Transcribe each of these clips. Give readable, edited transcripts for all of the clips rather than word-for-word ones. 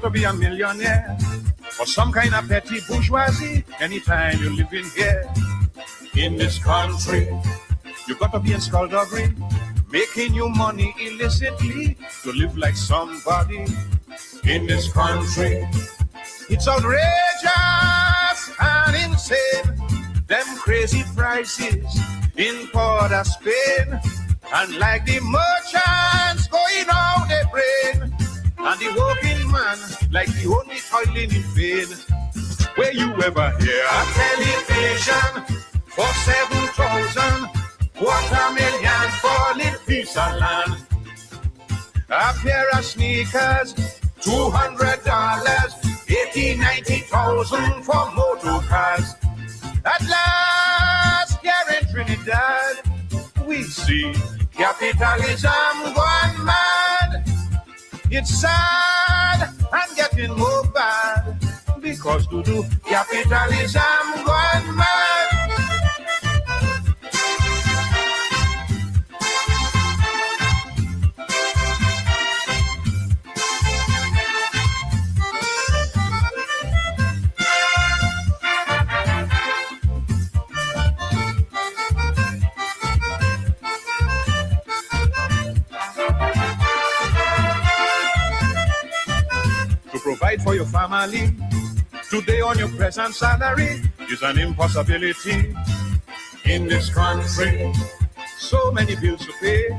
to be a millionaire or some kind of petty bourgeoisie anytime you live in here. In this country, you got to be in skullduggery, making you money illicitly to live like somebody. In this country, it's outrageous and insane. Them crazy prices in Port of Spain, and like the merchants going out their brain, and the working man like the only toiling in vain. Where you ever hear a television for 7,000, $250,000 for little piece of land? A pair of sneakers, $200, 80,000-90,000 for motor cars. At last, here in Trinidad, we see capitalism gone mad. It's sad and getting more bad because capitalism gone mad. Provide for your family today on your present salary is an impossibility. In this country, so many bills to pay,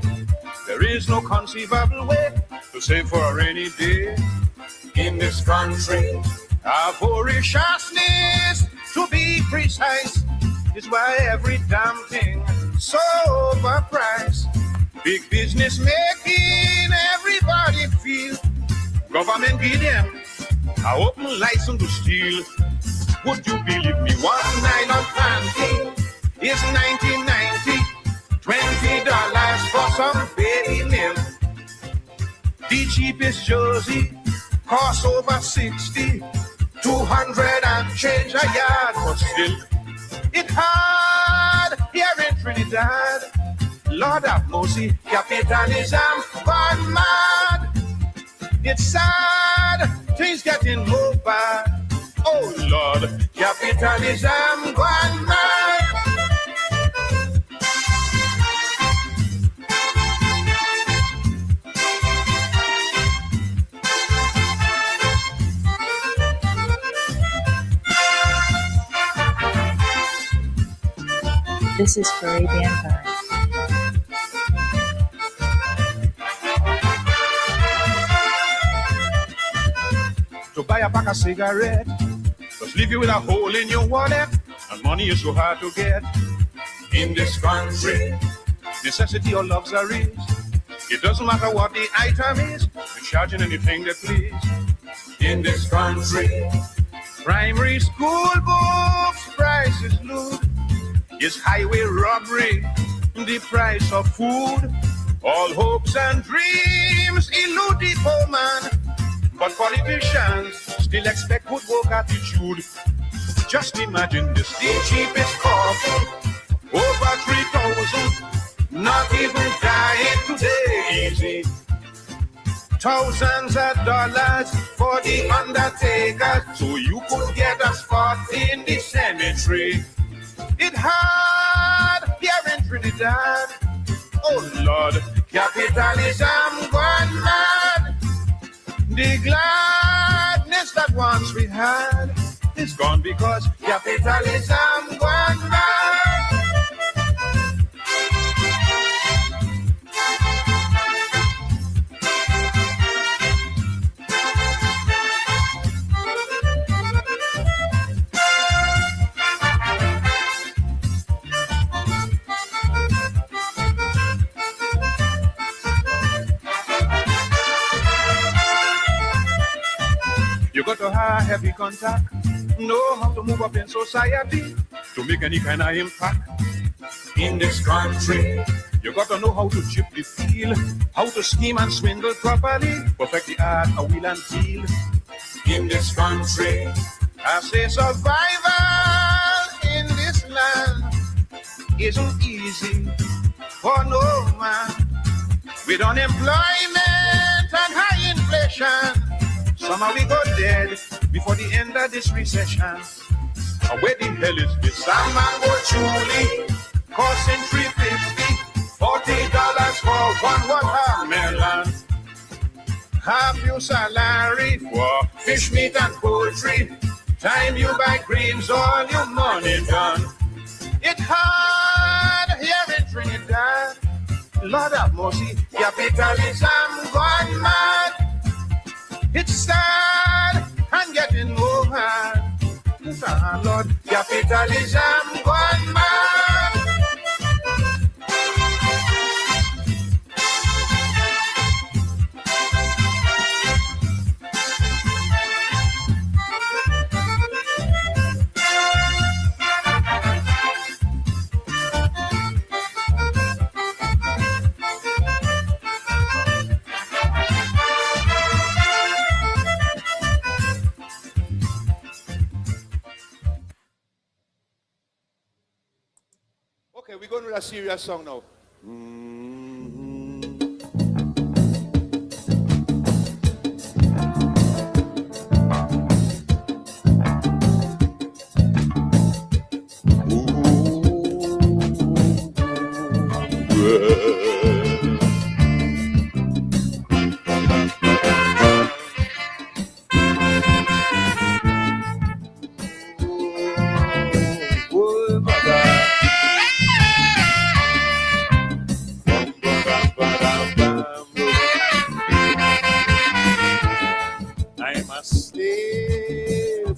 there is no conceivable way to save for a rainy day. In this country, avariciousness, to be precise, is why every damn thing so overpriced. Big business making everybody feel government give them an open license to steal. Would you believe me? One nylon panty is $19.90, $20 for some baby milk. The cheapest jersey costs over 60, 200 and change a yard for silk. It's hard here in Trinidad. Lord have mercy, capitalism gone mad. It's sad, things getting more bad. Oh Lord, capitalism gone mad. This is Caribbean Vibes. To buy a pack of cigarette, just leave you with a hole in your wallet, and money is so hard to get. In this country, necessity or luxuries, it doesn't matter what the item is, they're charging anything they please. In this country, primary school books prices loot, is highway robbery the price of food. All hopes and dreams elude the poor man, but politicians still expect good work attitude. Just imagine this, the cheapest coffee, over 3,000, not even dying today easy. Thousands of dollars for the undertaker, so you could get a spot in the cemetery. It's hard here in Trinidad. Oh Lord, capitalism gone mad. The gladness that once we had is gone because capitalism gone mad. You got to have heavy contact, know how to move up in society to make any kind of impact. In this country, you got to know how to chip the feel, how to scheme and swindle properly, perfect the art of wheel and deal. In this country, I say survival in this land isn't easy for no man. With unemployment and high inflation, Some of we go dead before the end of this recession. Where the hell is this? Some mango chuli costing $3.50, $40 for one watermelon. Half your salary for fish, meat, and poultry. Time you buy greens, all your money done. It's hard here in Trinidad. Lord have mercy, capitalism gone mad. It's sad and getting over. Lord, capitalism gone mad. Okay, we're going to a serious song now.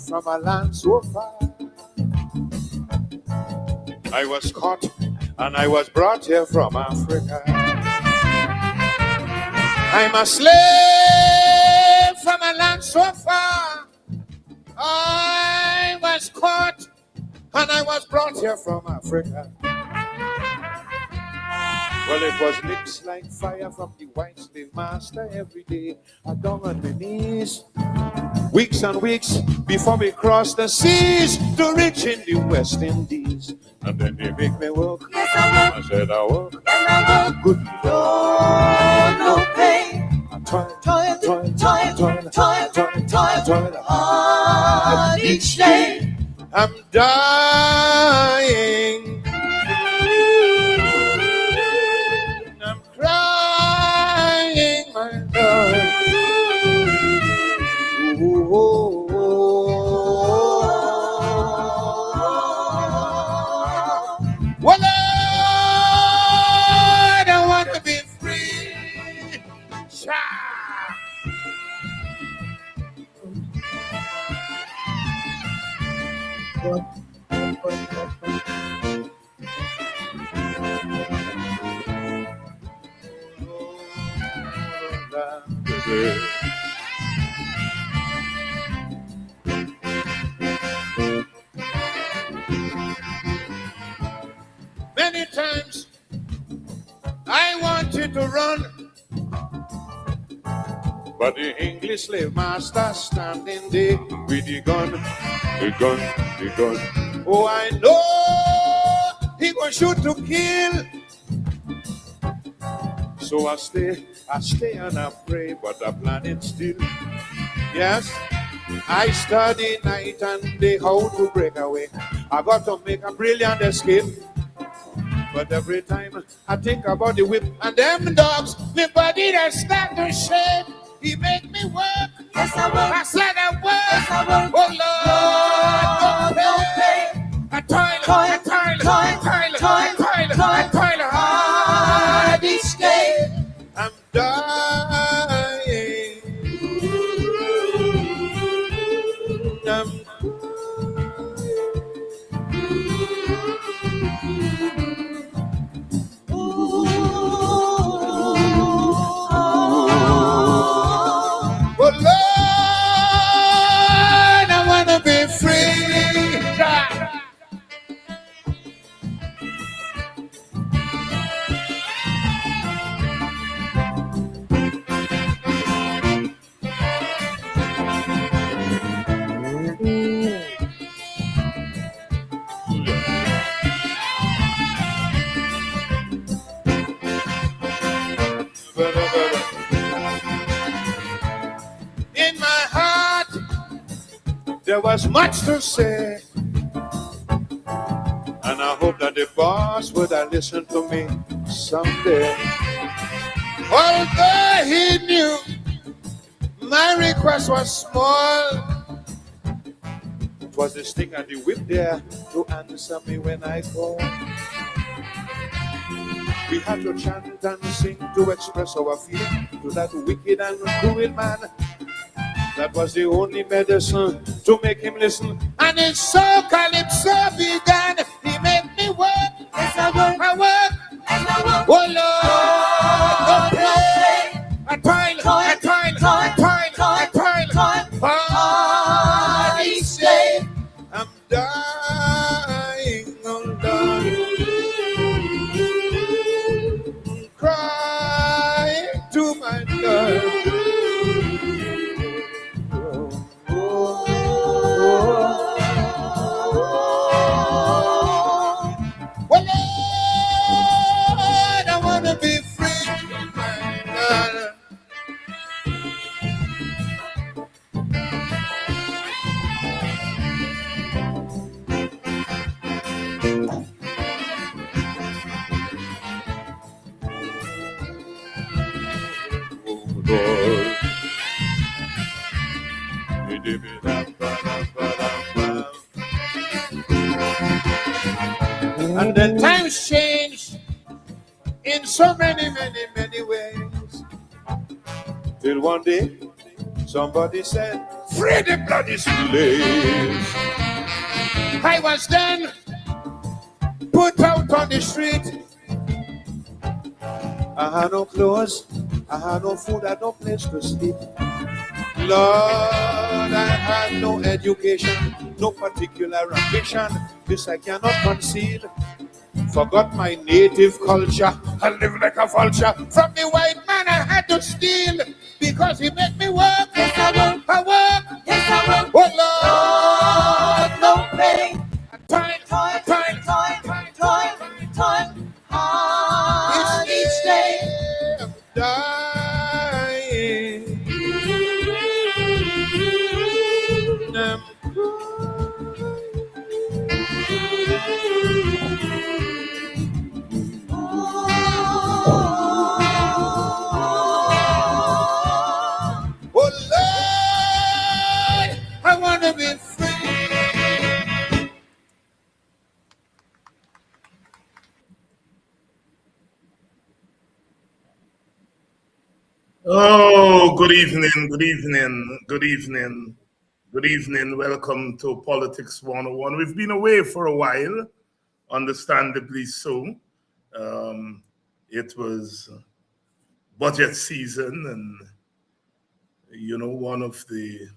From a land so far, I was caught and I was brought here from Africa. I'm a slave from a land so far. I was caught and I was brought here from Africa. Well, it was lips like fire from the white slave master every day. I down on my knees, weeks and weeks before we crossed the seas to reach in the West Indies. And then they make me work. Yes, I work. I said I work. And I work. Good Lord, no pay. I toil, hard each day. I'm dying. I'm crying, my God. Well, Lord, I want to be free. Many times I wanted to run, but the English slave master standing there with the gun. Oh, I know he gonna shoot to kill. So I stay and I pray, but I plan it still. Yes, I study night and day how to break away. I got to make a brilliant escape. But every time I think about the whip and them dogs, my body that start to shake. He make me work. Yes, I work. I said I work. Yes, I work. Oh Lord, don't pay. I toil hard each day. I'm dying. Oh Lord, I want to be free. There was much to say, and I hope that the boss would have listened to me someday. Although he knew my request was small, it was the stick and the whip there to answer me when I called. We had to chant and sing to express our feeling to that wicked and cruel man. That was the only medicine to make him listen. And his soul calypso began. He made me work. Yes, I work. I work. And I work. Oh Lord, No pay. I toil, I toil, I toil, I toil. On each day. I'm dying, oh Lord. Crying to my God. Well, Lord, I want to be free, my God. And then times change in so many, many, many ways. Till one day, somebody said, free the bloody slaves. I was then put out on the street. I had no clothes, I had no food, I had no place to sleep. Lord, I had no education, no particular ambition. This I cannot conceal. Forgot my native culture. I live like a vulture. From the white man I had to steal because he made me work. Yes, I work. I work. Yes, I work. Oh Lord, No pay. toil, Toil, toil, toil, toil. On each day. I'm dying. I'm oh Lord, I want to be free. Oh, good evening, good evening, good evening, good evening. Welcome to Politics 101. We've been away for a while, understandably so. It was budget season, and you know, one of the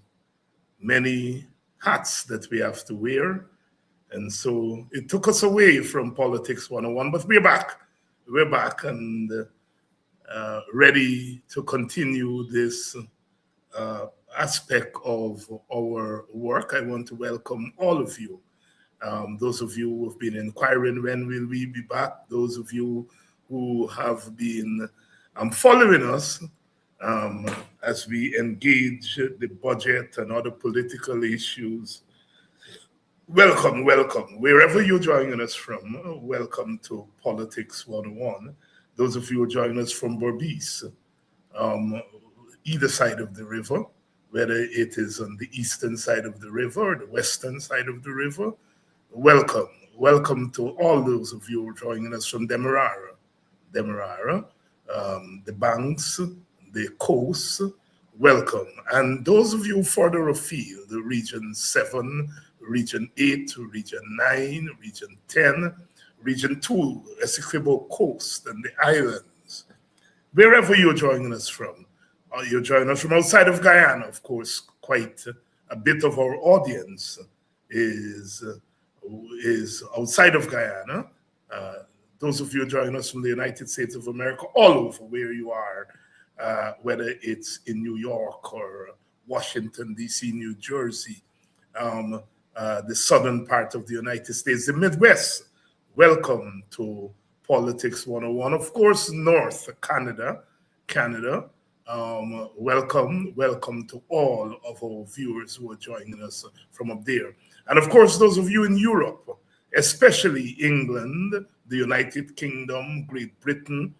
many hats that we have to wear. And so it took us away from Politics 101, but we're back. We're back and ready to continue this aspect of our work. I want to welcome all of you. Those of you who have been inquiring when will we be back, those of you who have been following us as we engage the budget and other political issues. Welcome, welcome. Wherever you're joining us from, welcome to Politics 101. Those of you who join us from Berbice, either side of the river, whether it is on the eastern side of the river or the western side of the river, welcome. Welcome to all those of you who are joining us from Demerara, the banks, the coast, welcome. And those of you further afield, the region 7, region 8, region 9, region 10, region 2, Essequibo Coast and the islands, wherever you're joining us from. You're joining us from outside of Guyana, of course. Quite a bit of our audience is outside of Guyana. Those of you joining us from the United States of America, all over where you are, whether it's in New York or Washington, D.C., New Jersey, the southern part of the United States, the Midwest. Welcome to Politics 101. Of course, North Canada, welcome to all of our viewers who are joining us from up there. And of course, those of you in Europe, especially England, the United Kingdom, Great Britain,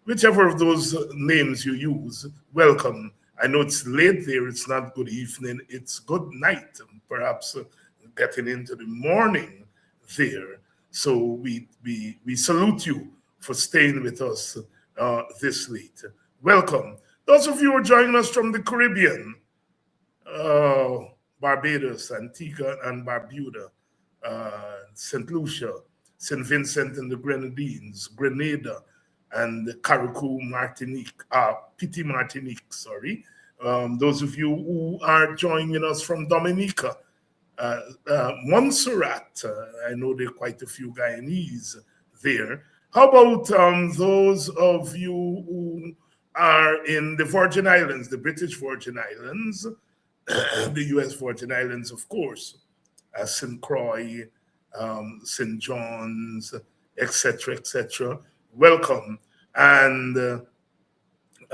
whichever of those names you use, welcome. I know it's late there, it's not good evening, it's good night, perhaps getting into the morning there. So we salute you for staying with us this late. Welcome. Those of you who are joining us from the Caribbean, Barbados, Antigua and Barbuda, St. Lucia, St. Vincent and the Grenadines, Grenada, and Carriacou, Martinique, Petit Martinique, sorry. Those of you who are joining us from Dominica, Montserrat, I know there are quite a few Guyanese there. How about those of you who are in the Virgin Islands, the British Virgin Islands, the US Virgin Islands, of course, St. Croix, St. John's, etc., etc. Welcome. And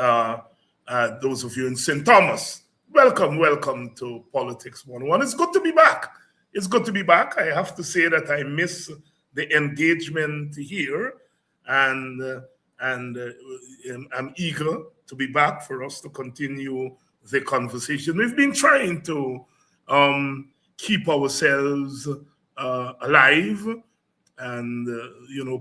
those of you in St. Thomas, welcome to Politics 101. It's good to be back. It's good to be back. I have to say that I miss the engagement here, and I'm eager to be back for us to continue the conversation. We've been trying to keep ourselves alive and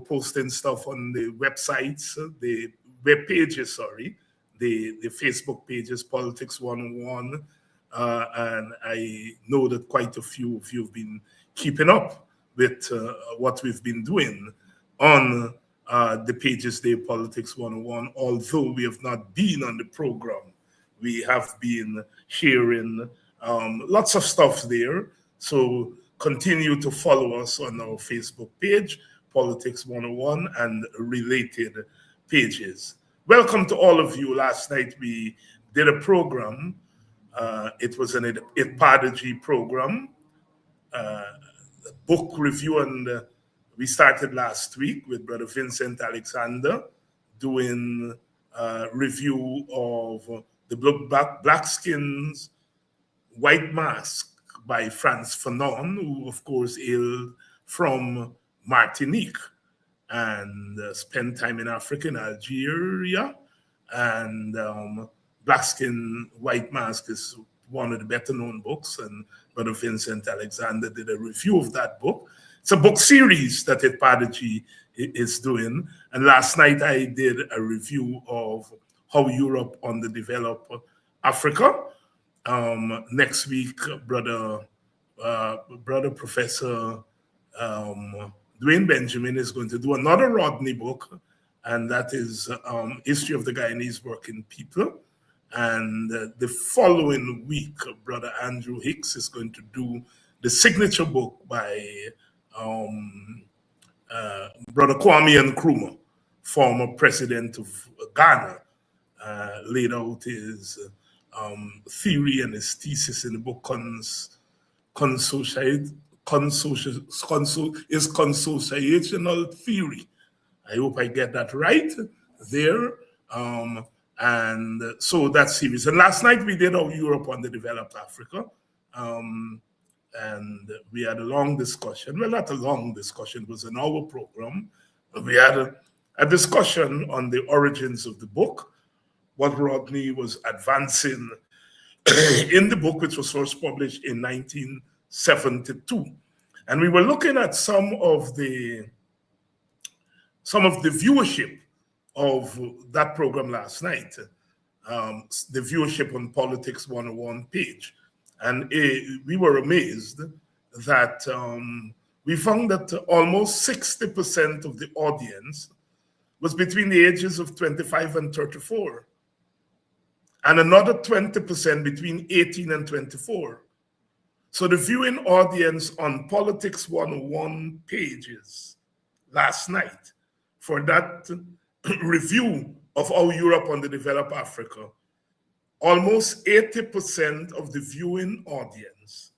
posting stuff on the websites, the web pages, sorry, the Facebook pages, Politics 101, and I know that quite a few of you have been keeping up with what we've been doing on the pages there, Politics 101. Although we have not been on the program, we have been sharing lots of stuff there. So continue to follow us on our Facebook page, Politics 101, and related pages. Welcome to all of you. Last night we did a program. It was an Epadaji program, book review, and we started last week with Brother Vincent Alexander doing a review of the book Blackskins White Mask by Frantz Fanon, who of course hailed from Martinique and spent time in Africa, in Algeria. And Blackskin White Mask is one of the better known books, and Brother Vincent Alexander did a review of that book. It's a book series that Epadaji is doing. And last night I did a review of How Europe Underdeveloped Africa. Next week, Brother Professor Dwayne Benjamin is going to do another Rodney book, and that is History of the Guyanese Working People. And the following week, Brother Andrew Hicks is going to do the signature book by Brother Kwame Nkrumah, former president of Ghana, laid out his theory and his thesis in the book Consociational Theory. I hope I get that right there. And so that series. And last night we did our Europe Underdeveloped Africa. And we had a long discussion. Well, not a long discussion, it was an hour program. We had a discussion on the origins of the book, what Rodney was advancing in the book, which was first published in 1972. And we were looking at some of the viewership of that program last night, the viewership on Politics 101 page. And we were amazed that we found that almost 60% of the audience was between the ages of 25 and 34. And another 20% between 18 and 24. So the viewing audience on Politics 101 pages last night for that review of How Europe Underdeveloped Africa, almost 80% of the viewing audience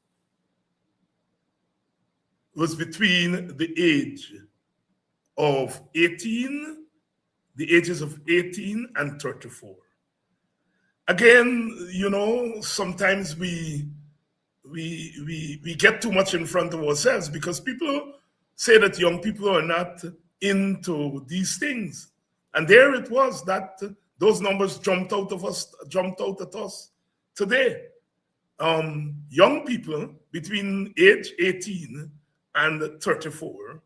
was between the age of 18, the ages of 18 and 34. Again, sometimes we get too much in front of ourselves because people say that young people are not into these things. And there it was that those numbers jumped out at us today. Young people between age 18 and 34,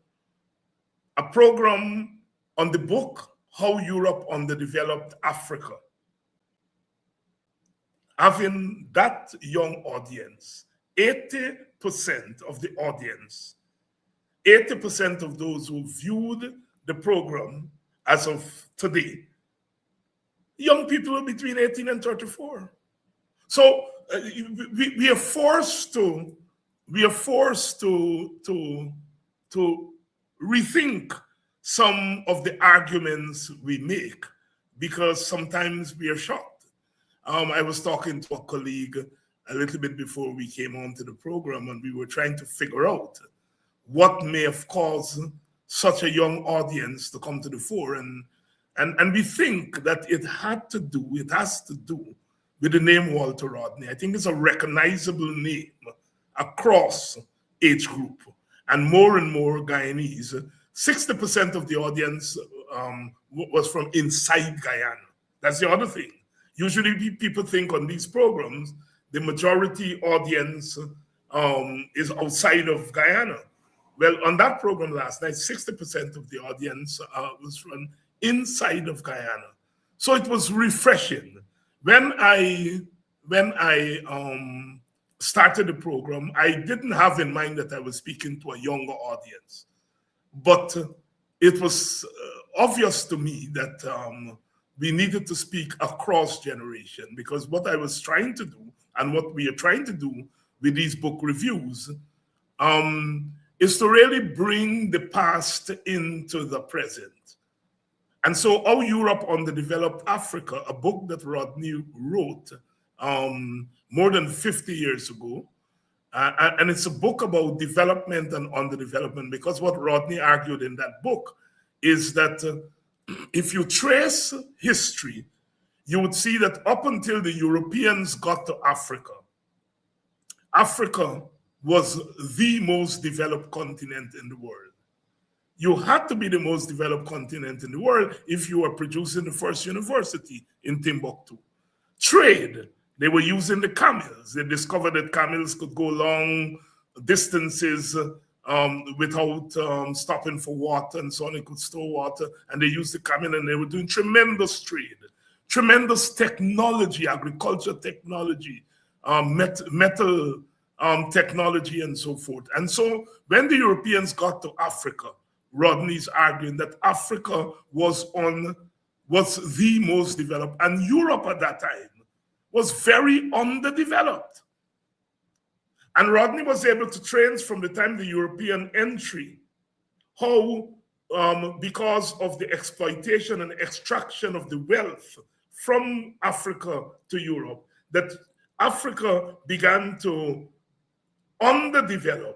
a program on the book, How Europe Underdeveloped Africa. Having that young audience, 80% of the audience, 80% of those who viewed the program as of today, young people between 18 and 34. So we are forced to rethink some of the arguments we make because sometimes we are shocked. I was talking to a colleague a little bit before we came onto the program, and we were trying to figure out what may have caused such a young audience to come to the fore. And we think that it has to do with the name Walter Rodney. I think it's a recognizable name across age group. And more Guyanese, 60% of the audience was from inside Guyana. That's the other thing. Usually people think on these programs, the majority audience is outside of Guyana. Well, on that program last night, 60% of the audience was from inside of Guyana. So it was refreshing. When I started the program, I didn't have in mind that I was speaking to a younger audience. But it was obvious to me that we needed to speak across generation, because what I was trying to do and what we are trying to do with these book reviews is to really bring the past into the present. And so How Europe Underdeveloped Africa, a book that Rodney wrote more than 50 years ago, and it's a book about development and underdevelopment, because what Rodney argued in that book is that if you trace history, you would see that up until the Europeans got to Africa, Africa was the most developed continent in the world. You had to be the most developed continent in the world if you were producing the first university in Timbuktu. Trade, they were using the camels. They discovered that camels could go long distances without stopping for water and so on. They could store water, and they used the camel, and they were doing tremendous trade, tremendous technology, agriculture technology, metal technology, and so forth. And so when the Europeans got to Africa, Rodney's arguing that Africa was the most developed, and Europe at that time was very underdeveloped. And Rodney was able to trace from the time the European entry how, because of the exploitation and extraction of the wealth from Africa to Europe, that Africa began to underdevelop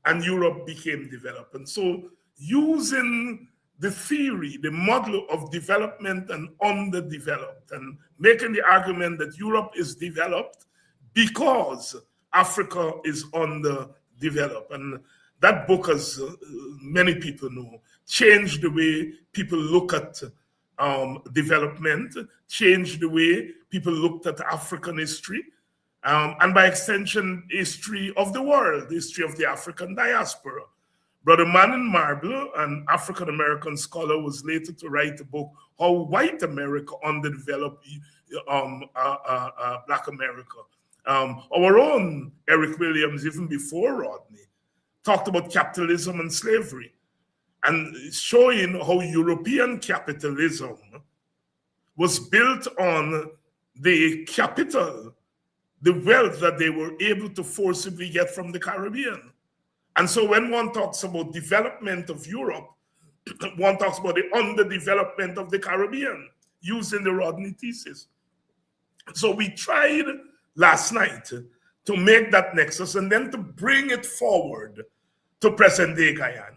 and Europe became developed. And so using the theory, the model of development and underdeveloped, and making the argument that Europe is developed because Africa is underdeveloped. And that book, as many people know, changed the way people look at development, changed the way people looked at African history, and by extension, history of the world, history of the African diaspora. Brother Manin Marble, an African-American scholar, was later to write a book, How White America Underdeveloped Black America. Our own Eric Williams, even before Rodney, talked about capitalism and slavery, and showing how European capitalism was built on the capital, the wealth that they were able to forcibly get from the Caribbean. And so when one talks about development of Europe, one talks about the underdevelopment of the Caribbean using the Rodney thesis. So we tried last night to make that nexus and then to bring it forward to present day Guyana.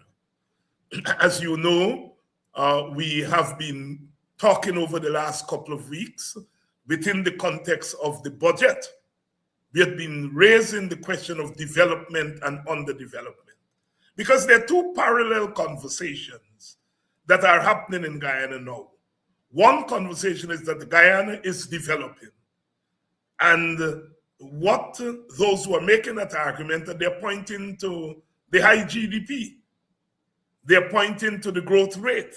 As you know, we have been talking over the last couple of weeks within the context of the budget. We have been raising the question of development and underdevelopment because there are two parallel conversations that are happening in Guyana now. One conversation is that Guyana is developing, and what those who are making that argument, that they're pointing to the high GDP, they're pointing to the growth rate,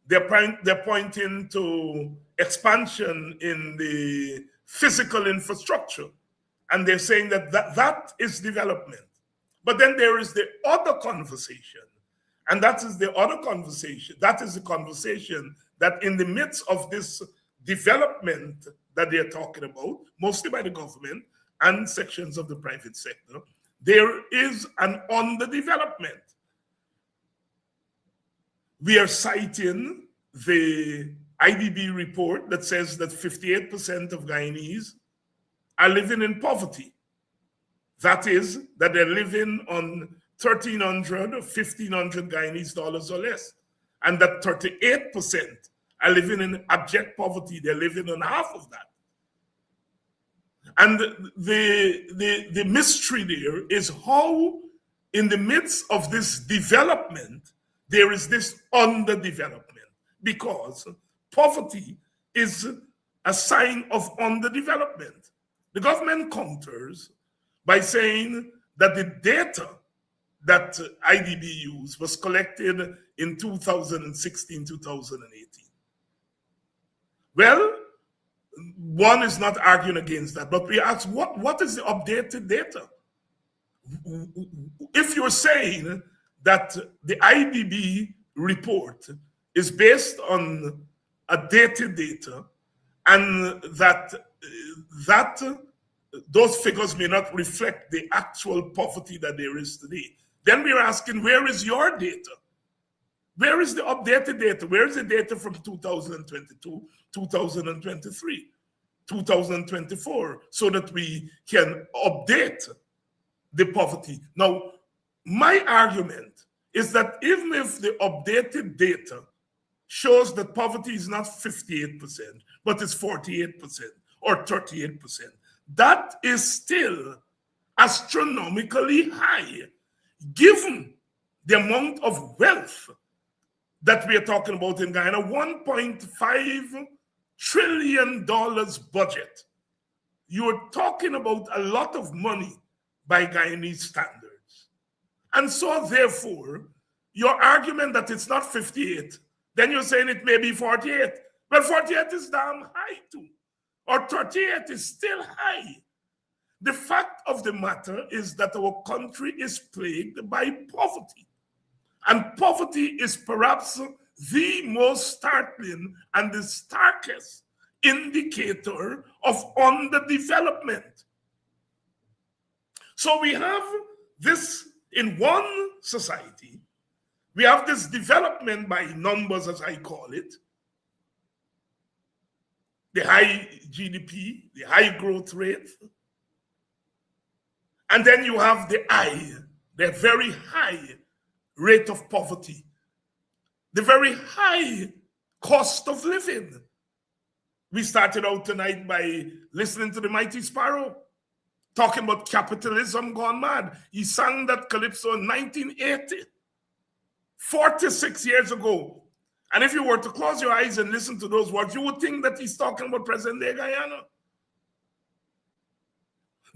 they're pointing to expansion in the physical infrastructure, and they're saying that is development. But then there is the other conversation, and that is the conversation that in the midst of this development that they're talking about, mostly by the government and sections of the private sector, there is an underdevelopment. We are citing the IDB report that says that 58% of Guyanese are living in poverty. That is, that they're living on $1,300 or $1,500 Guyanese dollars or less, and that 38% are living in abject poverty. They're living on half of that. And the mystery there is how, in the midst of this development, there is this underdevelopment, because poverty is a sign of underdevelopment. The government counters by saying that the data that IDB used was collected in 2016, 2018. Well, one is not arguing against that, but we ask, what is the updated data? If you're saying that the IDB report is based on a dated data, and that those figures may not reflect the actual poverty that there is today, then we're asking, where is your data? Where is the updated data? Where is the data from 2022, 2023, 2024, so that we can update the poverty? Now, my argument is that even if the updated data shows that poverty is not 58%, but it's 48% or 38%, that is still astronomically high, given the amount of wealth that we are talking about in Guyana. $1.5 trillion budget. You're talking about a lot of money by Guyanese standards. And so therefore, your argument that it's not 58, then you're saying it may be 48. Well, 48 is damn high too. Or 38 is still high. The fact of the matter is that our country is plagued by poverty. And poverty is perhaps the most startling and the starkest indicator of underdevelopment. So we have this in one society. We have this development by numbers, as I call it, the high GDP, the high growth rate. And then you have the very high rate of poverty, the very high cost of living. We started out tonight by listening to the Mighty Sparrow, talking about capitalism gone mad. He sang that calypso in 1980, 46 years ago. And if you were to close your eyes and listen to those words, you would think that he's talking about present-day Guyana.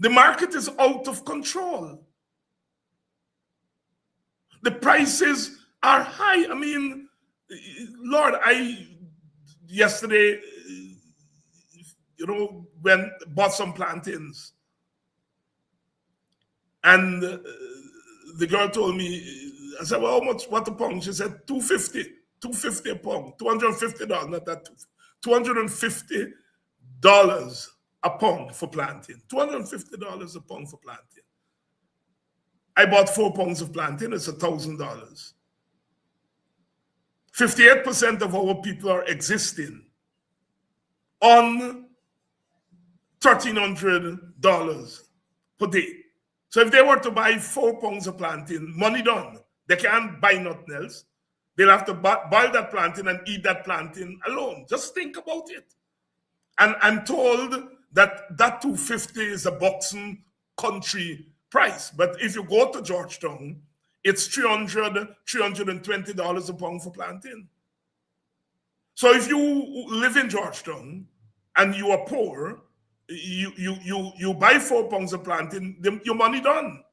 The market is out of control. The prices are high. I mean, Lord, yesterday, bought some plantains. And the girl told me, I said, well, how much, what a pound? She said, $250 a pound, $250, not that, $250 a pound for plantain, $250 a pound for plantain. I bought 4 pounds of plantain, it's $1,000. 58% of our people are existing on $1,300 per day. So if they were to buy 4 pounds of plantain, money done, they can't buy nothing else. They'll have to boil that plantain and eat that plantain alone. Just think about it. And I'm told that that $250 is a boxing country price. But if you go to Georgetown, it's $320 a pound for plantain. So if you live in Georgetown and you are poor, you buy 4 pounds of plantain, your money done.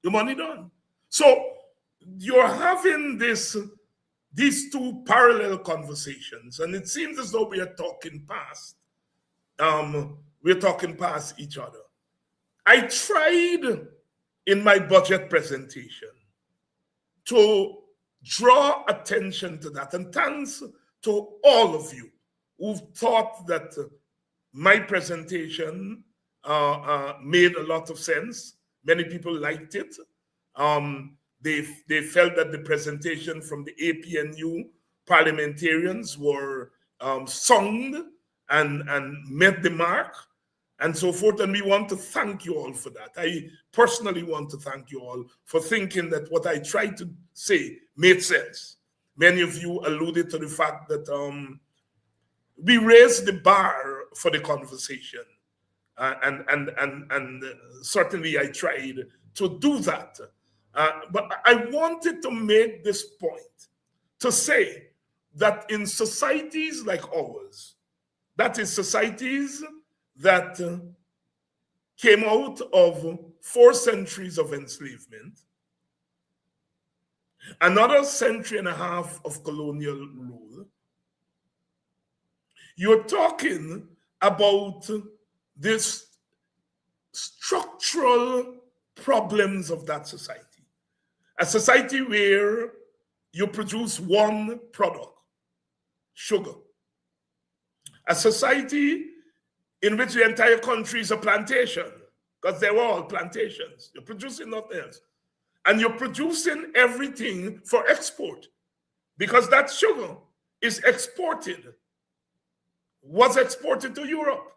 Your money done. So you're having these two parallel conversations, and it seems as though we are talking past. We're talking past each other. I tried in my budget presentation to draw attention to that, and thanks to all of you who've thought that my presentation made a lot of sense. Many people liked it. They felt that the presentation from the APNU parliamentarians were sound and met the mark and so forth. And we want to thank you all for that. I personally want to thank you all for thinking that what I tried to say made sense. Many of you alluded to the fact that we raised the bar for the conversation. And certainly I tried to do that. But I wanted to make this point to say that in societies like ours, that is societies that came out of 4 centuries of enslavement, another century and a half of colonial rule, you're talking about this structural problems of that society. A society where you produce one product, sugar. A society in which the entire country is a plantation, because they were all plantations. You're producing nothing else. And you're producing everything for export, because that sugar is exported, was exported to Europe.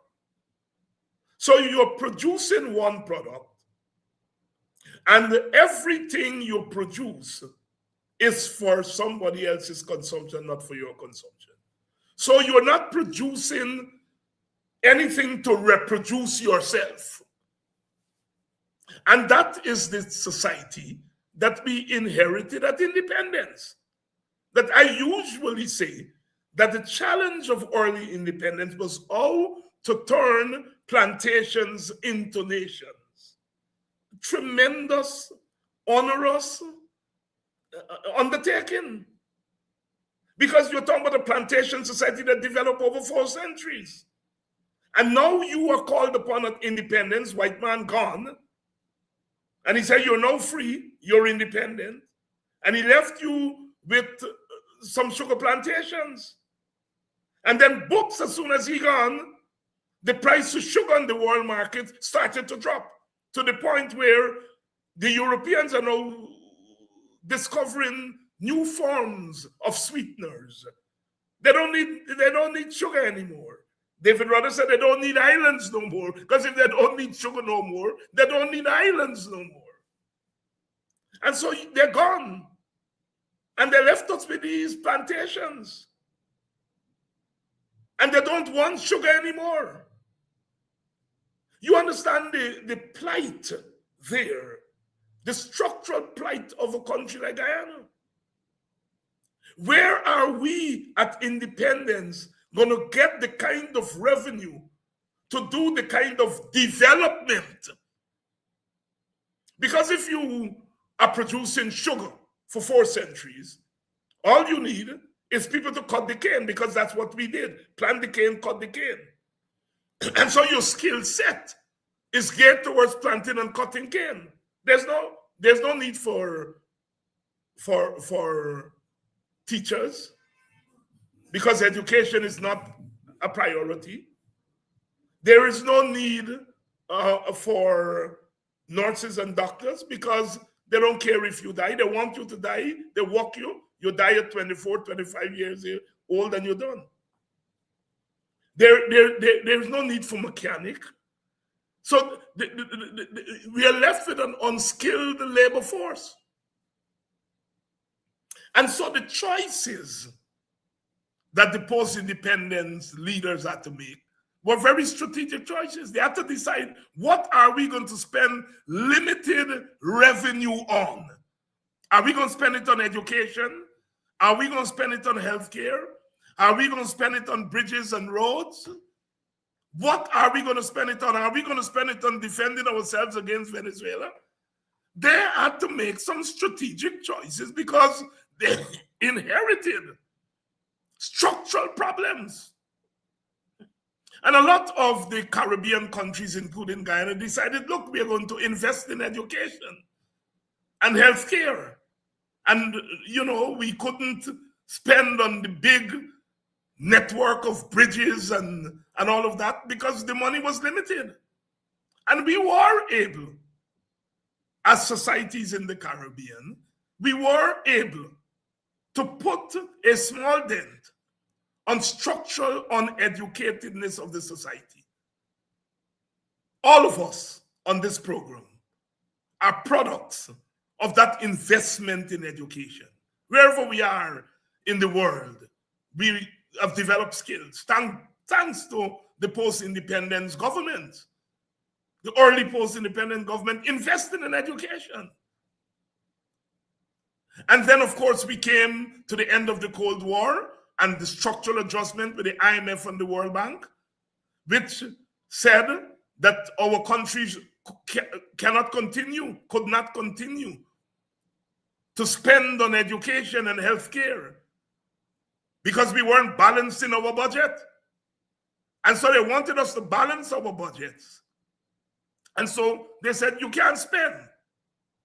So you're producing one product, and everything you produce is for somebody else's consumption, not for your consumption. So you're not producing anything to reproduce yourself. And that is the society that we inherited at independence. That I usually say that the challenge of early independence was how to turn plantations into nations. Tremendous, onerous undertaking. Because you're talking about a plantation society that developed over 4 centuries. And now you are called upon at independence, white man gone. And he said, you're now free, you're independent. And he left you with some sugar plantations. And then books, as soon as he gone, the price of sugar on the world market started to drop to the point where the Europeans are now discovering new forms of sweeteners. They don't need sugar anymore. David Rudder said they don't need islands no more, because if they don't need sugar no more, they don't need islands no more. And so they're gone. And they left us with these plantations. And they don't want sugar anymore. You understand the plight there, the structural plight of a country like Guyana. Where are we at independence going to get the kind of revenue to do the kind of development? Because if you are producing sugar for 4 centuries, all you need is people to cut the cane, because that's what we did. Plant the cane, cut the cane. And so your skill set is geared towards planting and cutting cane. There's no need for teachers, because education is not a priority. There is no need for nurses and doctors, because they don't care if you die. They want you to die. They walk you. You die at 24, 25 years old, and you're done. There's no need for mechanic. So we are left with an unskilled labor force. And so the choices that the post-independence leaders had to make were very strategic choices. They had to decide, what are we going to spend limited revenue on? Are we going to spend it on education? Are we going to spend it on healthcare? Are we going to spend it on bridges and roads? What are we going to spend it on? Are we going to spend it on defending ourselves against Venezuela? They had to make some strategic choices because they inherited structural problems. And a lot of the Caribbean countries, including Guyana, decided, look, we are going to invest in education and healthcare. And, you know, we couldn't spend on the big network of bridges and all of that because the money was limited. And we were able, as societies in the Caribbean, we were able to put a small dent on structural uneducatedness of the society. All of us on this program are products of that investment in education. Wherever we are in the world, we have developed skills thanks to the post-independence government. The early post-independent government invested in education. And then, of course, we came to the end of the Cold War and the structural adjustment with the IMF and the World Bank, which said that our countries could not continue to spend on education and healthcare because we weren't balancing our budget. And so they wanted us to balance our budgets. And so they said, you can't spend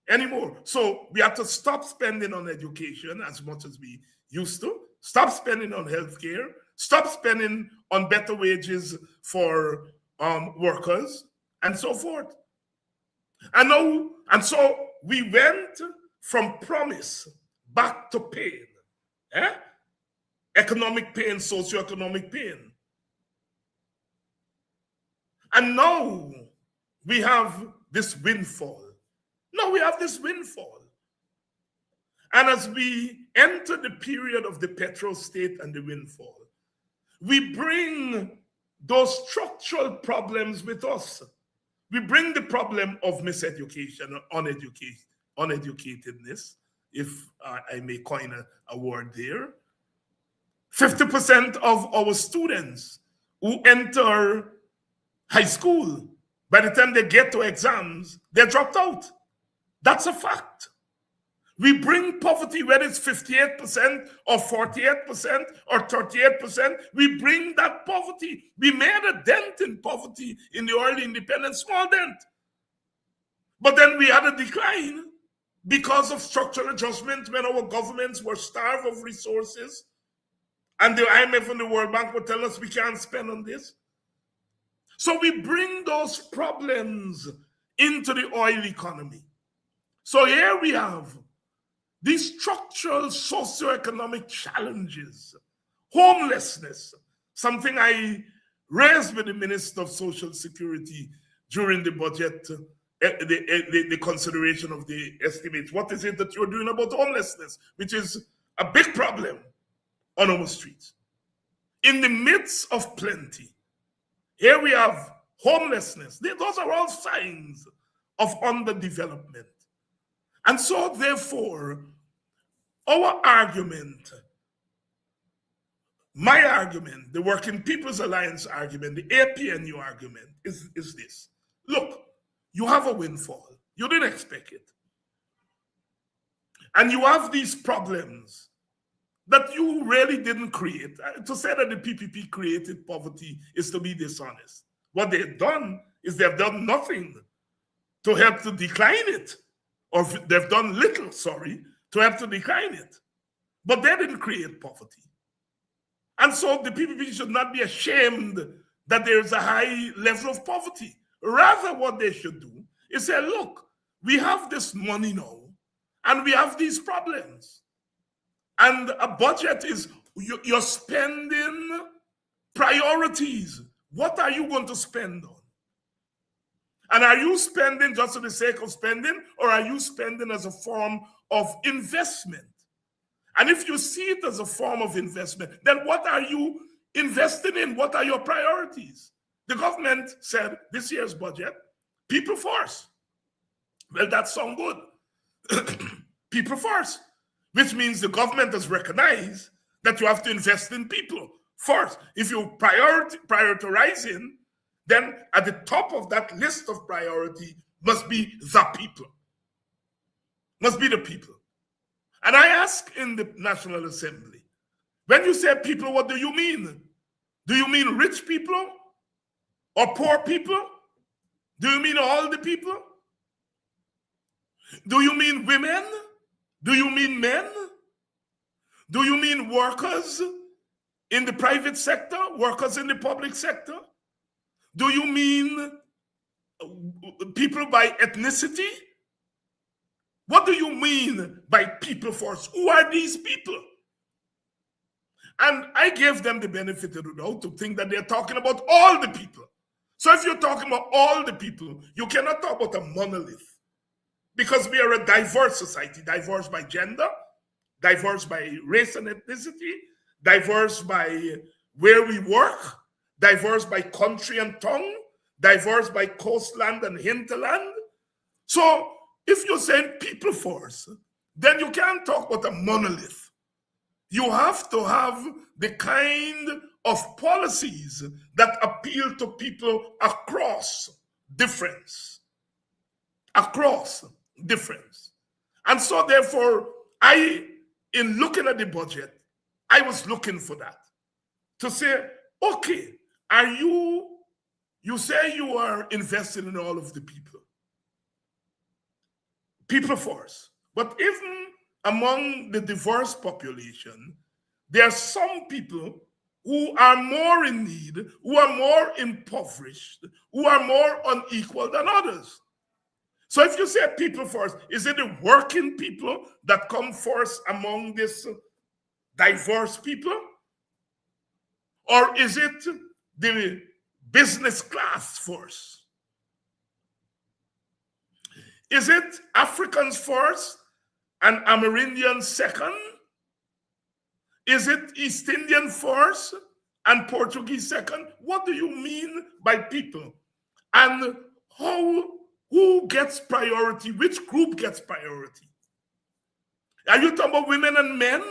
anymore. So we had to stop spending on education as much as we used to, stop spending on healthcare, stop spending on better wages for workers, and so forth. And so we went from promise back to pain. Economic pain, socioeconomic pain. And now we have this windfall. Now we have this windfall. And as we enter the period of the petrol state and the windfall, we bring those structural problems with us. We bring the problem of miseducation, uneducatedness, if I may coin a word there. 50% of our students who enter high school, by the time they get to exams, they're dropped out. That's a fact. We bring poverty, whether it's 58% or 48% or 38%, we bring that poverty. We made a dent in poverty in the early independence, small dent. But then we had a decline because of structural adjustment when our governments were starved of resources and the IMF and the World Bank would tell us we can't spend on this. So we bring those problems into the oil economy. So here we have these structural socioeconomic challenges, homelessness, something I raised with the Minister of Social Security during the budget, the consideration of the estimates. What is it that you're doing about homelessness, which is a big problem on our streets? In the midst of plenty, here we have homelessness. Those are all signs of underdevelopment. And so, therefore, our argument, my argument, the Working People's Alliance argument, the APNU argument is this. Look, you have a windfall. You didn't expect it. And you have these problems that you really didn't create. To say that the PPP created poverty is to be dishonest. What they've done is they've done nothing to help to decline it. Or they've done little, to help to decline it. But they didn't create poverty. And so the PPP should not be ashamed that there is a high level of poverty. Rather, what they should do is say, look, we have this money now, and we have these problems. And a budget is, you're spending priorities. What are you going to spend on? And are you spending just for the sake of spending, or are you spending as a form of investment? And if you see it as a form of investment, then what are you investing in? What are your priorities? The government said this year's budget, people first. Well, that sounds good. People first, which means the government has recognized that you have to invest in people first. If you prioritizing, then at the top of that list of priority must be the people. Must be the people. And I ask in the National Assembly, when you say people, what do you mean? Do you mean rich people or poor people? Do you mean all the people? Do you mean women? Do you mean men? Do you mean workers in the private sector, workers in the public sector? Do you mean people by ethnicity? What do you mean by people first? Who are these people? And I gave them the benefit of the doubt to think that they're talking about all the people. So if you're talking about all the people, you cannot talk about a monolith, because we are a diverse society, diverse by gender, diverse by race and ethnicity, diverse by where we work, diverse by country and tongue, diverse by coastland and hinterland. So if you're saying people first, then you can't talk about a monolith. You have to have the kind of policies that appeal to people across difference. Across difference. And so therefore, in looking at the budget, I was looking for that. To say, okay, you say you are invested in all of the people. People first. But even among the diverse population, there are some people who are more in need, who are more impoverished, who are more unequal than others. So if you say people first, is it the working people that come first among this diverse people? Or is it the business class first? Is it Africans first and Amerindians second? Is it East Indian first and Portuguese second? What do you mean by people? And who gets priority? Which group gets priority? Are you talking about women and men?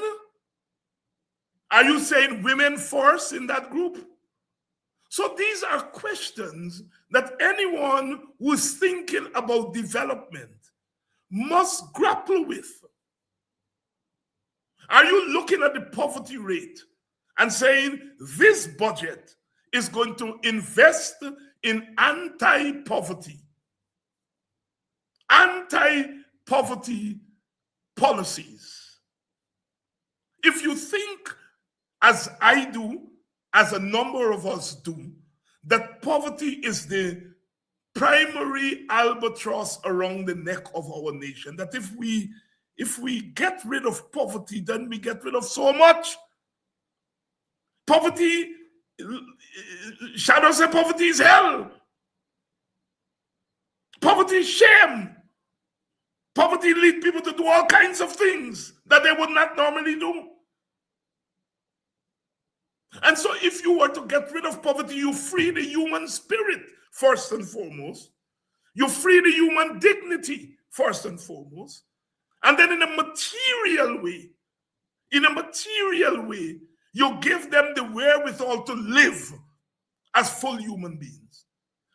Are you saying women first in that group? So these are questions that anyone who is thinking about development must grapple with. Are you looking at the poverty rate and saying this budget is going to invest in anti-poverty policies? If you think, as I do, as a number of us do, that poverty is the primary albatross around the neck of our nation, that if we get rid of poverty, then we get rid of so much. Poverty, shadows say poverty is hell. Poverty is shame. Poverty leads people to do all kinds of things that they would not normally do. And so if you were to get rid of poverty, you free the human spirit, first and foremost. You free the human dignity, first and foremost. And then in a material way, you give them the wherewithal to live as full human beings.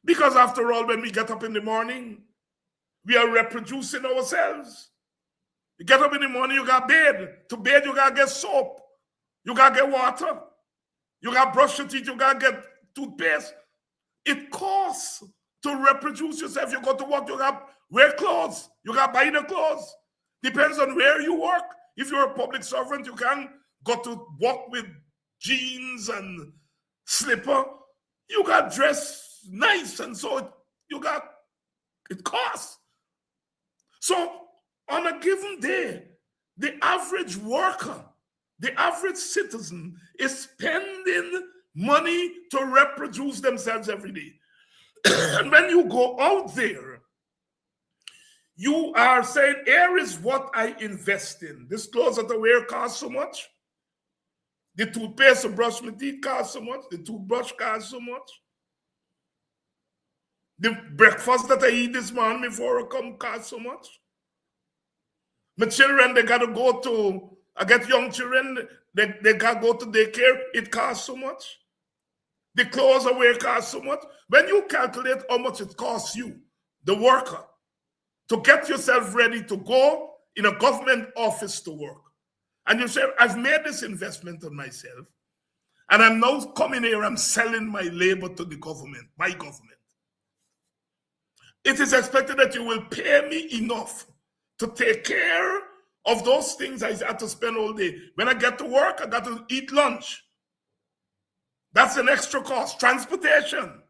Because after all, when we get up in the morning, we are reproducing ourselves. You get up in the morning, you got bathe. To bathe, you got to get soap. You got to get water. You got to brush your teeth. You got to get toothpaste. It costs to reproduce yourself. You go to work, you got to wear clothes. You got to buy the clothes. Depends on where you work. If you're a public servant, you can go to work with jeans and slipper. You got dressed nice, and so it costs. So on a given day, the average worker, the average citizen is spending money to reproduce themselves every day. And when you go out there, You are saying, here is what I invest in. This clothes that I wear costs so much. The toothpaste to brush my teeth costs so much. The toothbrush costs so much. The breakfast that I eat this morning before I come costs so much. My children, they got to go to, I get young children, they got to go to daycare. It costs so much. The clothes I wear cost so much. When you calculate how much it costs you, the worker, to get yourself ready to go in a government office to work, and you say, I've made this investment on myself, and I'm now coming here, I'm selling my labor to the government, my government. It is expected that you will pay me enough to take care of those things I have to spend all day. When I get to work, I got to eat lunch. That's an extra cost. Transportation.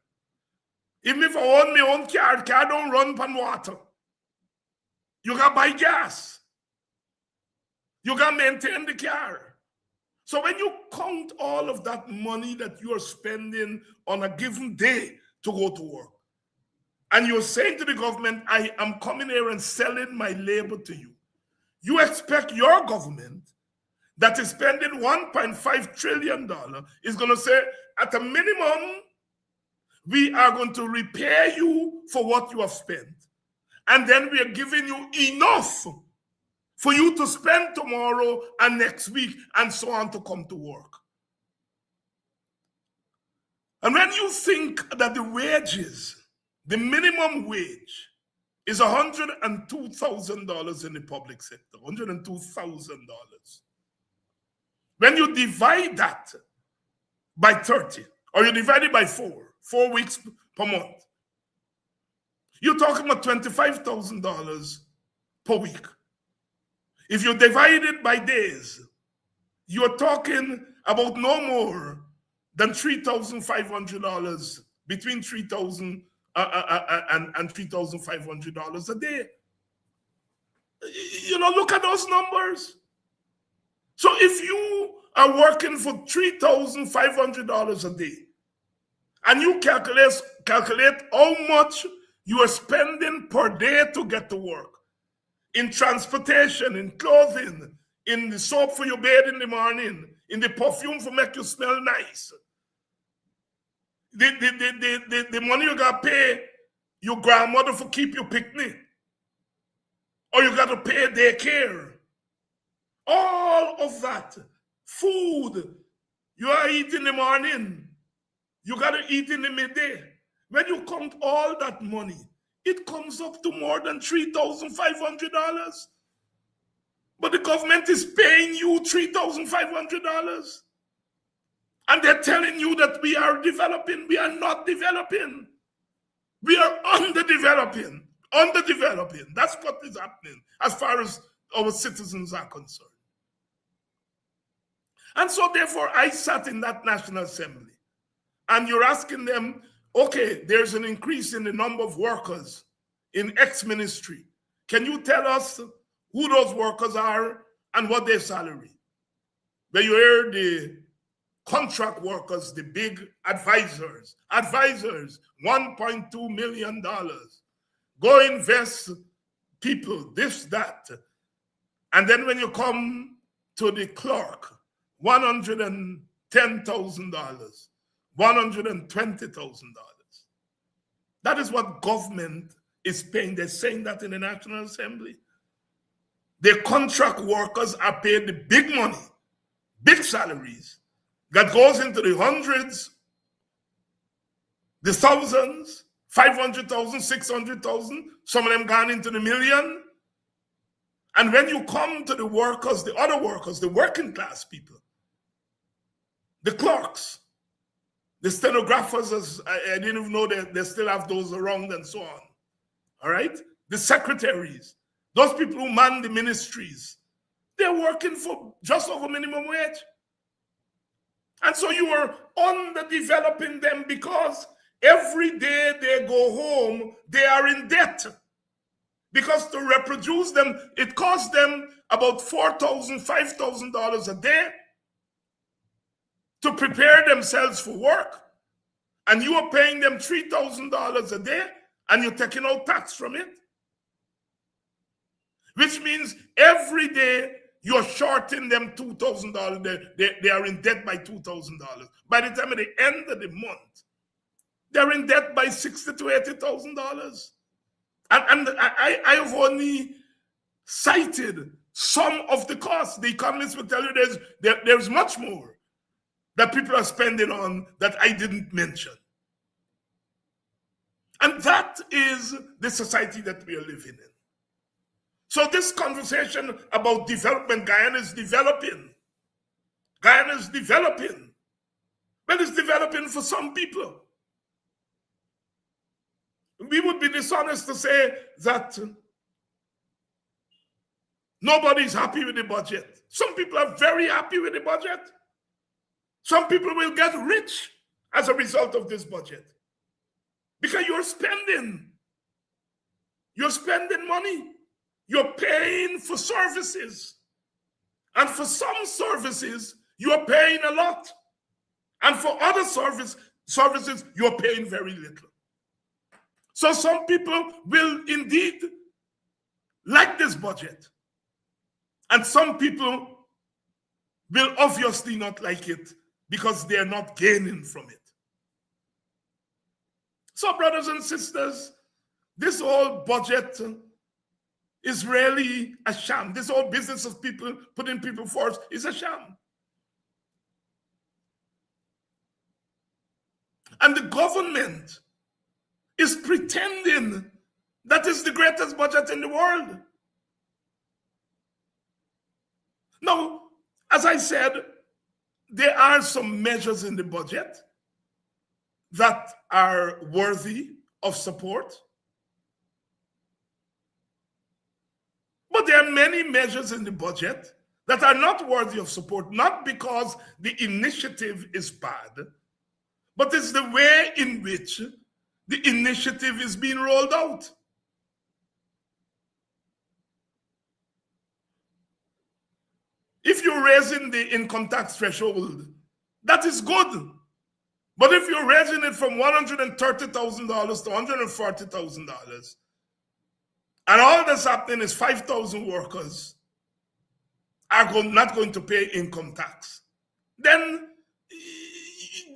Even if I own my own car don't run on water. You got to buy gas. You got to maintain the car. So when you count all of that money that you are spending on a given day to go to work, and you're saying to the government, I am coming here and selling my labor to you, you expect your government that is spending $1.5 trillion is going to say, at a minimum, we are going to repay you for what you have spent. And then we are giving you enough for you to spend tomorrow and next week and so on to come to work. And when you think that the wages, the minimum wage is $102,000 in the public sector, $102,000. When you divide that by 30, or you divide it by 4 weeks per month, you're talking about $25,000 per week. If you divide it by days, you're talking about no more than $3,500, between $3,000 and $3,500 a day. You know, look at those numbers. So if you are working for $3,500 a day, and you calculate how much you are spending per day to get to work, in transportation, in clothing, in the soap for your bed in the morning, in the perfume for make you smell nice, the money you got to pay your grandmother for keep you picnic, or you got to pay daycare, all of that, food you are eating in the morning, you got to eat in the midday. When you count all that money, it comes up to more than $3,500. But the government is paying you $3,500. And they're telling you that we are developing. We are not developing. We are underdeveloping. Underdeveloping. That's what is happening as far as our citizens are concerned. And so therefore, I sat in that National Assembly. And you're asking them, okay, there's an increase in the number of workers in X ministry. Can you tell us who those workers are and what their salary? When you hear the contract workers, the big advisors, $1.2 million. Go invest people, this, that. And then when you come to the clerk, $110,000, $120,000. That is what government is paying. They're saying that in the National Assembly. The contract workers are paid the big money, big salaries, that goes into the hundreds, the thousands, 500,000, 600,000, some of them gone into the million. And when you come to the workers, the other workers, the working class people, the clerks, the stenographers, I didn't even know that they still have those around and so on. All right? The secretaries, those people who man the ministries, they're working for just over minimum wage. And so you are underdeveloping them because every day they go home, they are in debt. Because to reproduce them, it costs them about $4,000, $5,000 a day to prepare themselves for work. And you are paying them $3,000 a day and you're taking out tax from it. which means every day you're shorting them $2,000. They are in debt by $2,000. By the time at the end of the month, they're in debt by $60,000 to $80,000. And I have only cited some of the costs. The economists will tell you there's much more that people are spending on that I didn't mention. And that is the society that we are living in. So this conversation about development, Guyana is developing. Guyana is developing. But it's developing for some people. We would be dishonest to say that nobody is happy with the budget. Some people are very happy with the budget. Some people will get rich as a result of this budget. Because you're spending money. You're paying for services. And for some services, you're paying a lot. And for other services, you're paying very little. So some people will indeed like this budget. And some people will obviously not like it because they're not gaining from it. So, brothers and sisters, this whole budget is really a sham. This whole business of people putting people first is a sham. And the government is pretending that is the greatest budget in the world. Now, as I said, there are some measures in the budget that are worthy of support. But there are many measures in the budget that are not worthy of support, not because the initiative is bad, but it's the way in which the initiative is being rolled out. If you're raising the income tax threshold, that is good. But if you're raising it from $130,000 to $140,000, and all that's happening is 5,000 workers are not going to pay income tax, then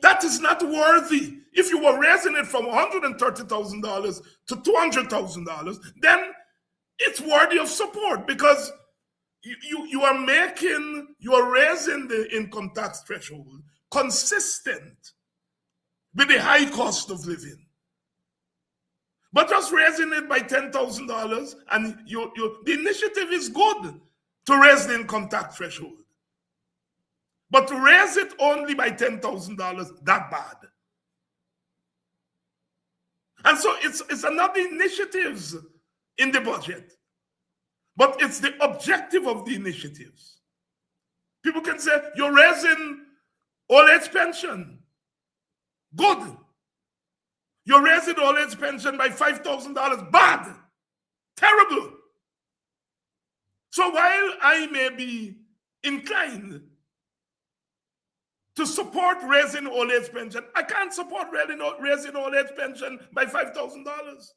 that is not worthy. If you were raising it from $130,000 to $200,000, then it's worthy of support because you are raising the income tax threshold consistent with the high cost of living. But just raising it by $10,000 and the initiative is good to raise the income tax threshold. But to raise it only by $10,000, that bad. And so it's another initiatives in the budget. But it's the objective of the initiatives. People can say, you're raising old age pension. Good. You're raising old age pension by $5,000. Bad. Terrible. So while I may be inclined to support raising old age pension, I can't support raising old age pension by $5,000.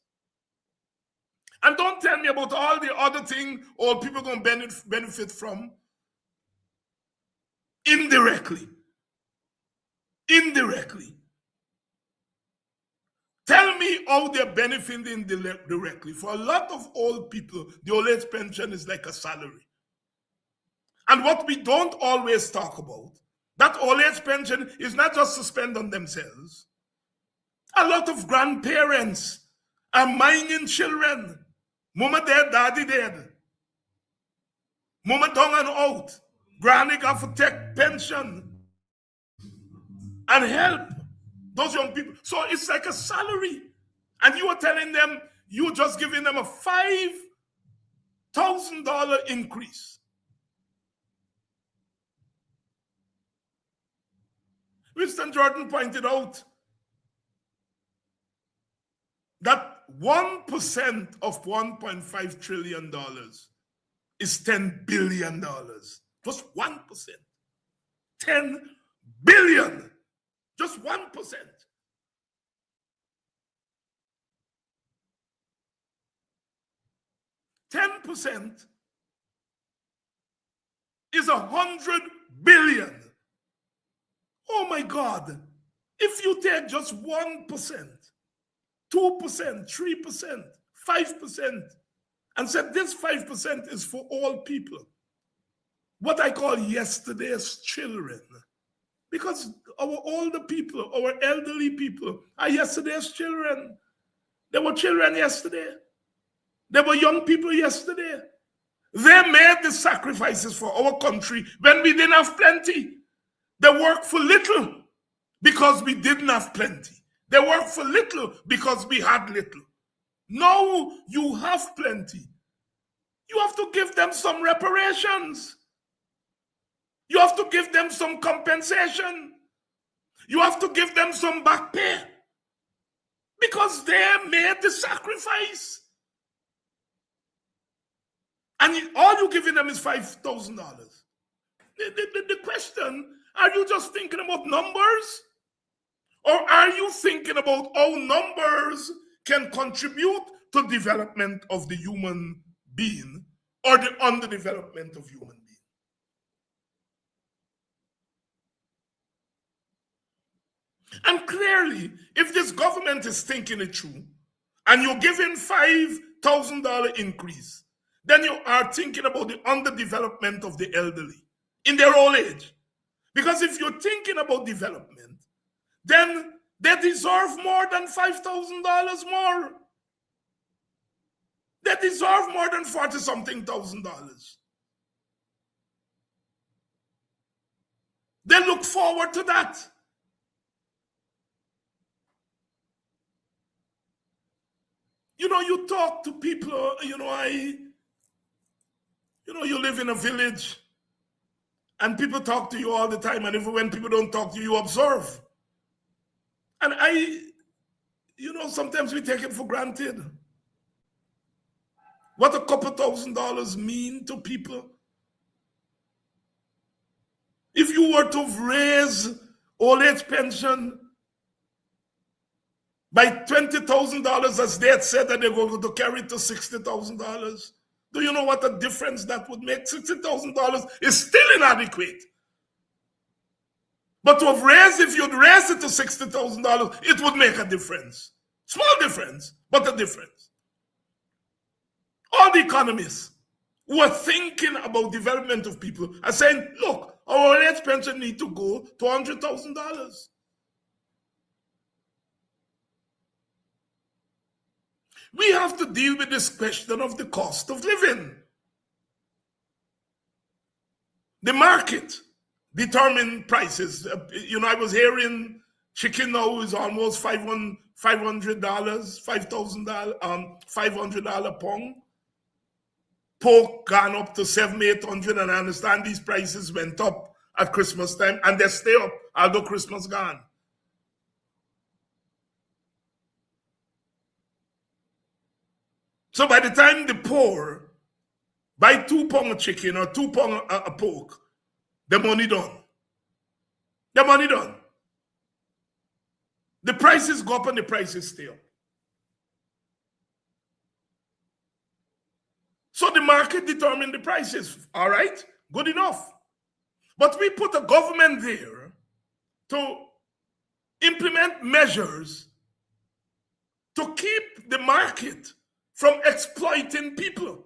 And don't tell me about all the other things old people going to benefit from indirectly. Indirectly. Tell me how they're benefiting directly. For a lot of old people, the old age pension is like a salary. And what we don't always talk about, that old age pension is not just to spend on themselves. A lot of grandparents are minding children. Mama dead, daddy dead. Mama down and out. Granny got to take pension and help those young people. So it's like a salary. And you are telling them, you're just giving them a $5,000 increase. Winston Jordan pointed out that 1% of $1.5 trillion is $10 billion. Just 1%. 10 billion. Just 1%. 10% is 100 billion. Oh my God. If you take just 1%, 2%, 3%, 5%, and said this 5% is for all people, what I call yesterday's children, because our older people, our elderly people are yesterday's children. They were children yesterday. They were young people yesterday. They made the sacrifices for our country when we didn't have plenty. They worked for little because we didn't have plenty. They worked for little because we had little. Now you have plenty. You have to give them some reparations. You have to give them some compensation. You have to give them some back pay because they made the sacrifice. And all you're giving them is $5,000. The question, are you just thinking about numbers? Or are you thinking about how numbers can contribute to development of the human being or the underdevelopment of human being? And clearly, if this government is thinking it through, and you're giving $5,000 increase, then you are thinking about the underdevelopment of the elderly in their old age. Because if you're thinking about development, then they deserve more than $5,000 more. They deserve more than $40-something thousand. They look forward to that. You know, you talk to people, you live in a village and people talk to you all the time, and even when people don't talk to you, you observe. And sometimes we take it for granted. What a couple $1,000s mean to people. If you were to raise old age pension by $20,000, as they had said that they're going to carry it to $60,000, do you know what a difference that would make? $60,000 is still inadequate. But if you'd raise it to $60,000, it would make a difference. Small difference, but a difference. All the economists who are thinking about development of people are saying, look, our old age pension need to go to $100,000. We have to deal with this question of the cost of living. The market determines prices. I was hearing chicken now is almost $500, $5,000, $500 pound. Pork gone up to $700, $800, and I understand these prices went up at Christmas time, and they stay up although Christmas gone. So by the time the poor buy 2 pounds of chicken or 2 pounds of pork, the money done. The money done. The prices go up and the prices stay up. So the market determines the prices. All right, good enough. But we put a government there to implement measures to keep the market from exploiting people.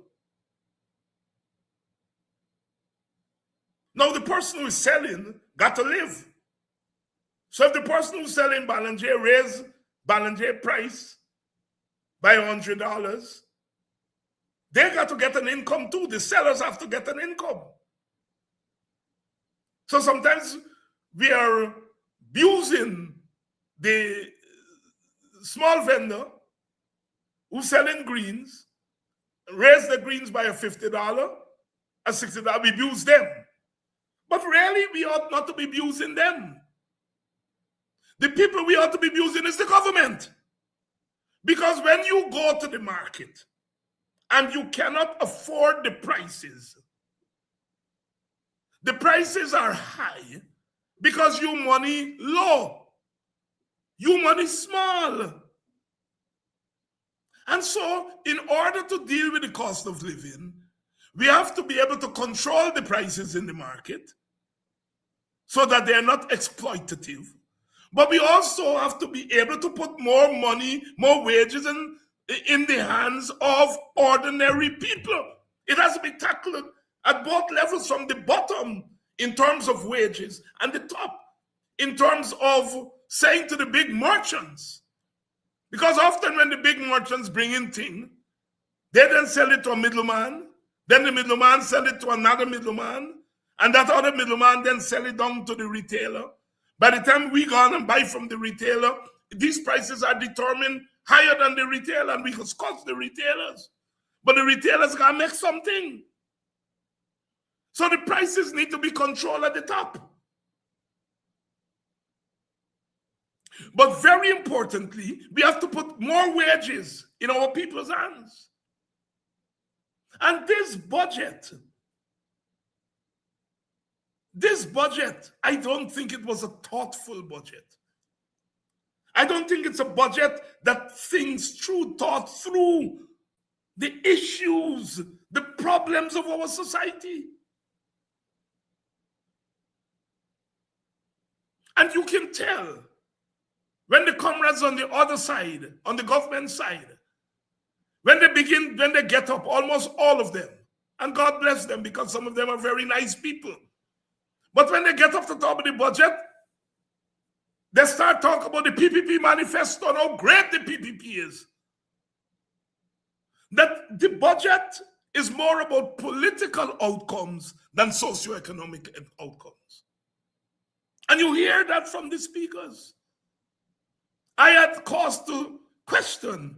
Now the person who is selling got to live. So if the person who's selling Ballinger raise Ballinger price by $100, they got to get an income too. The sellers have to get an income. So sometimes we are abusing the small vendor who's selling greens, raise the greens by a $50, a $60, we abuse them. But really, we ought not to be abusing them. The people we ought to be abusing is the government. Because when you go to the market and you cannot afford the prices are high because your money low, your money small. And so, in order to deal with the cost of living, we have to be able to control the prices in the market so that they're not exploitative. But we also have to be able to put more money, more wages in the hands of ordinary people. It has to be tackled at both levels, from the bottom in terms of wages and the top in terms of saying to the big merchants. Because often when the big merchants bring in things, they then sell it to a middleman, then the middleman sell it to another middleman, and that other middleman then sell it down to the retailer. By the time we go on and buy from the retailer, these prices are determined higher than the retailer, and we can scoff the retailers. But the retailers can make something. So the prices need to be controlled at the top. But very importantly, we have to put more wages in our people's hands. And this budget, I don't think it was a thoughtful budget. I don't think it's a budget that thought through the issues, the problems of our society. And you can tell when the comrades on the other side, on the government side, when they get up, almost all of them, and God bless them because some of them are very nice people. But when they get off the top of the budget, they start talking about the PPP manifesto and how great the PPP is. That the budget is more about political outcomes than socioeconomic outcomes. And you hear that from the speakers. I had cause to question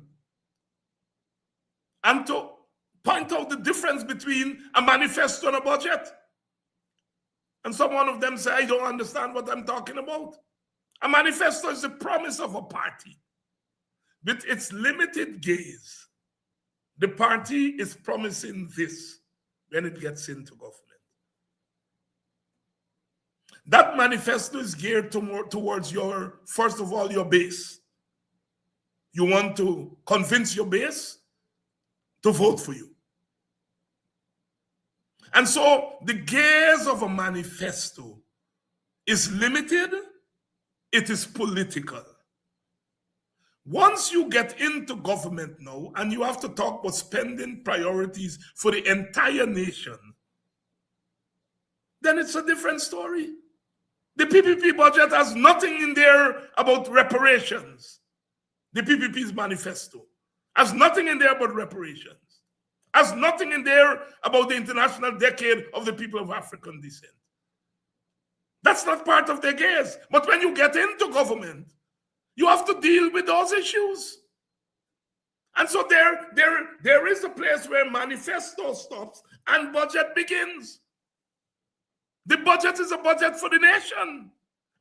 and to point out the difference between a manifesto and a budget. And some one of them say, I don't understand what I'm talking about. A manifesto is the promise of a party. With its limited gaze, the party is promising this when it gets into government. That manifesto is geared towards your, first of all, your base. You want to convince your base to vote for you. And so the gaze of a manifesto is limited, it is political. Once you get into government now, and you have to talk about spending priorities for the entire nation, then it's a different story. The PPP budget has nothing in there about reparations. The PPP's manifesto has nothing in there about reparations. Has nothing in there about the International Decade of the People of African Descent. That's not part of their gaze. But when you get into government, you have to deal with those issues. And so there is a place where manifesto stops and budget begins. The budget is a budget for the nation.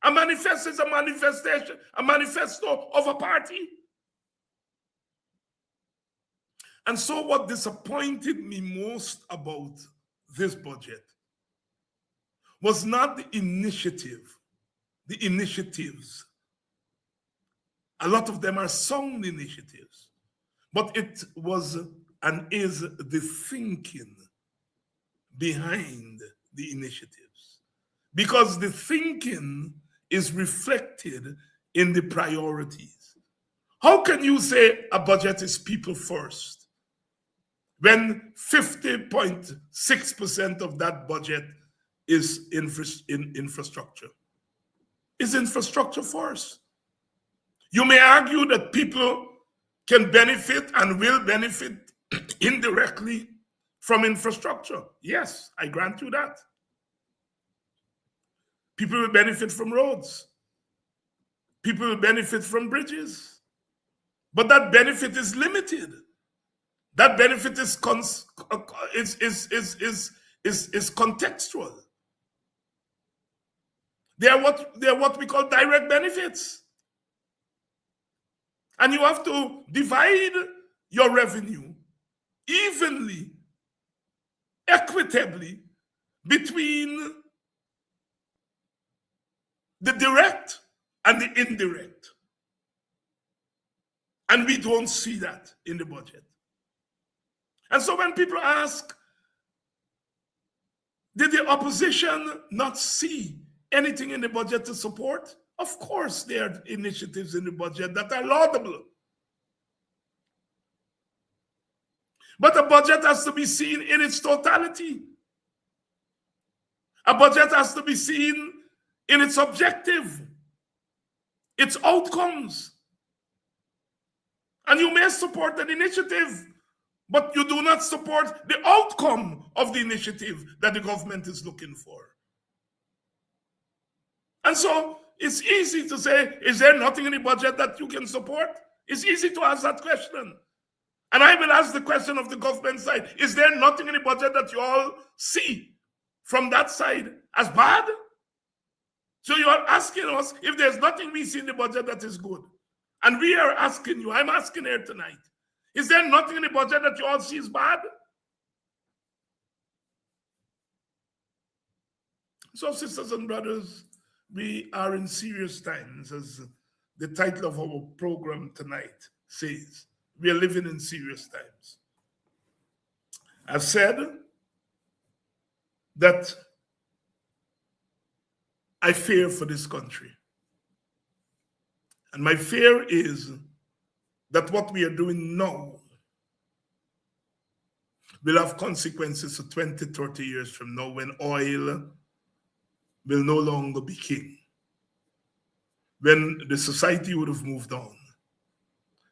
A manifesto is a manifestation, a manifesto of a party. And so what disappointed me most about this budget was not the initiatives. A lot of them are sound initiatives, but it was and is the thinking behind the initiatives. Because the thinking is reflected in the priorities. How can you say a budget is people first when 50.6% of that budget is infrastructure? Is infrastructure first? You may argue that people can benefit and will benefit indirectly from infrastructure. Yes, I grant you that. People will benefit from roads. People will benefit from bridges. But that benefit is limited. That benefit is contextual. They are what we call direct benefits. And you have to divide your revenue evenly, equitably between the direct and the indirect. And we don't see that in the budget. And so when people ask, did the opposition not see anything in the budget to support? Of course, there are initiatives in the budget that are laudable. But a budget has to be seen in its totality. A budget has to be seen in its objective, its outcomes. And you may support an initiative, but you do not support the outcome of the initiative that the government is looking for. And so it's easy to say, is there nothing in the budget that you can support? It's easy to ask that question. And I will ask the question of the government side, is there nothing in the budget that you all see from that side as bad? So you are asking us if there's nothing we see in the budget that is good. And we are asking you, I'm asking here tonight, is there nothing in the budget that you all see is bad? So, sisters and brothers, we are in serious times, as the title of our program tonight says. We are living in serious times. I've said that I fear for this country. And my fear is that what we are doing now will have consequences for 20, 30 years from now, when oil will no longer be king, when the society would have moved on.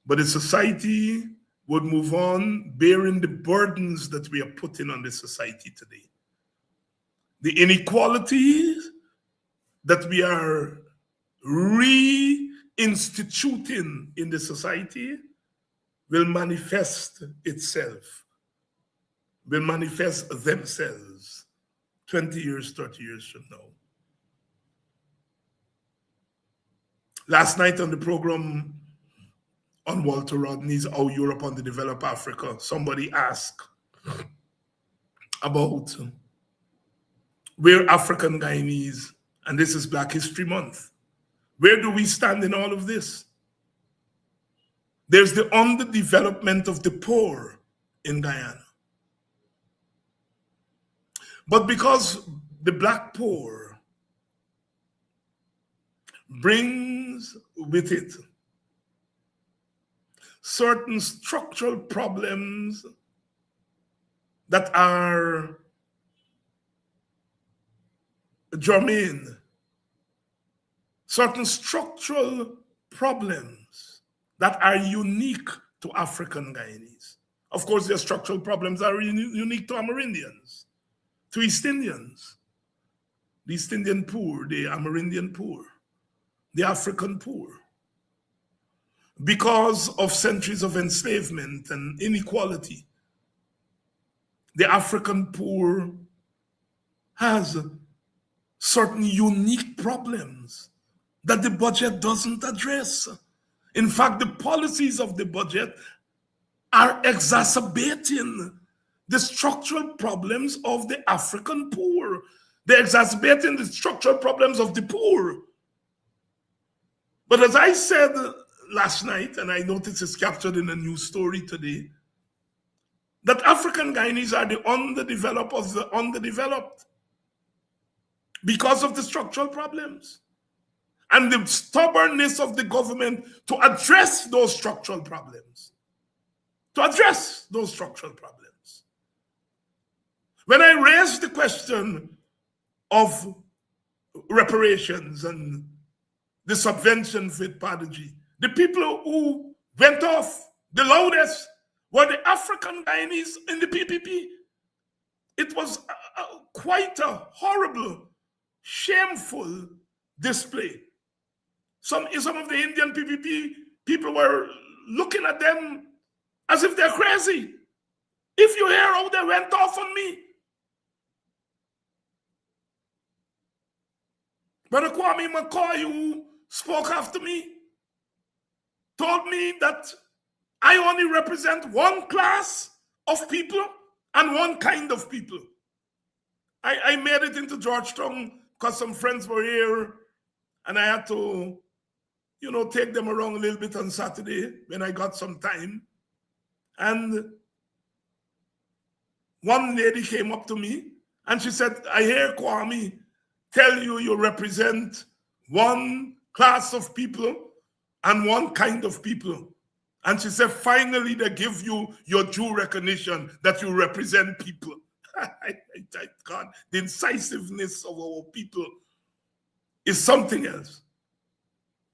But the society would move on bearing the burdens that we are putting on the society today. The inequalities that we are reinstituting in the society will manifest itself, will manifest themselves 20 years, 30 years from now. Last night on the program on Walter Rodney's How Europe Underdeveloped Africa, somebody asked about where African Guyanese, and this is Black History Month, where do we stand in all of this? There's the underdevelopment of the poor in Guyana. But because the Black poor brings with it certain structural problems that are germane, certain structural problems that are unique to African Guyanese. Of course, there are structural problems that are unique to Amerindians, to East Indians, the East Indian poor, the Amerindian poor, the African poor. Because of centuries of enslavement and inequality, the African poor has certain unique problems that the budget doesn't address. In fact, the policies of the budget are exacerbating the structural problems of the African poor. They're exacerbating the structural problems of the poor. But as I said last night, and I noticed it's captured in a news story today, that African Guyanese are the underdeveloped of the underdeveloped because of the structural problems and the stubbornness of the government to address those structural problems. To address those structural problems. When I raised the question of reparations and the subvention for Padaji, the people who went off the loudest were the African Guyanese in the PPP. It was quite a horrible, shameful display. Some of the Indian PPP people were looking at them as if they're crazy. If you hear how they went off on me. Brother Kwame McCoy, who spoke after me, told me that I only represent one class of people and one kind of people. I made it into Georgetown because some friends were here and I had to take them around a little bit on Saturday when I got some time. And one lady came up to me and she said, I hear Kwame tell you represent one class of people and one kind of people. And she said, finally, they give you your due recognition that you represent people. God, the incisiveness of our people is something else.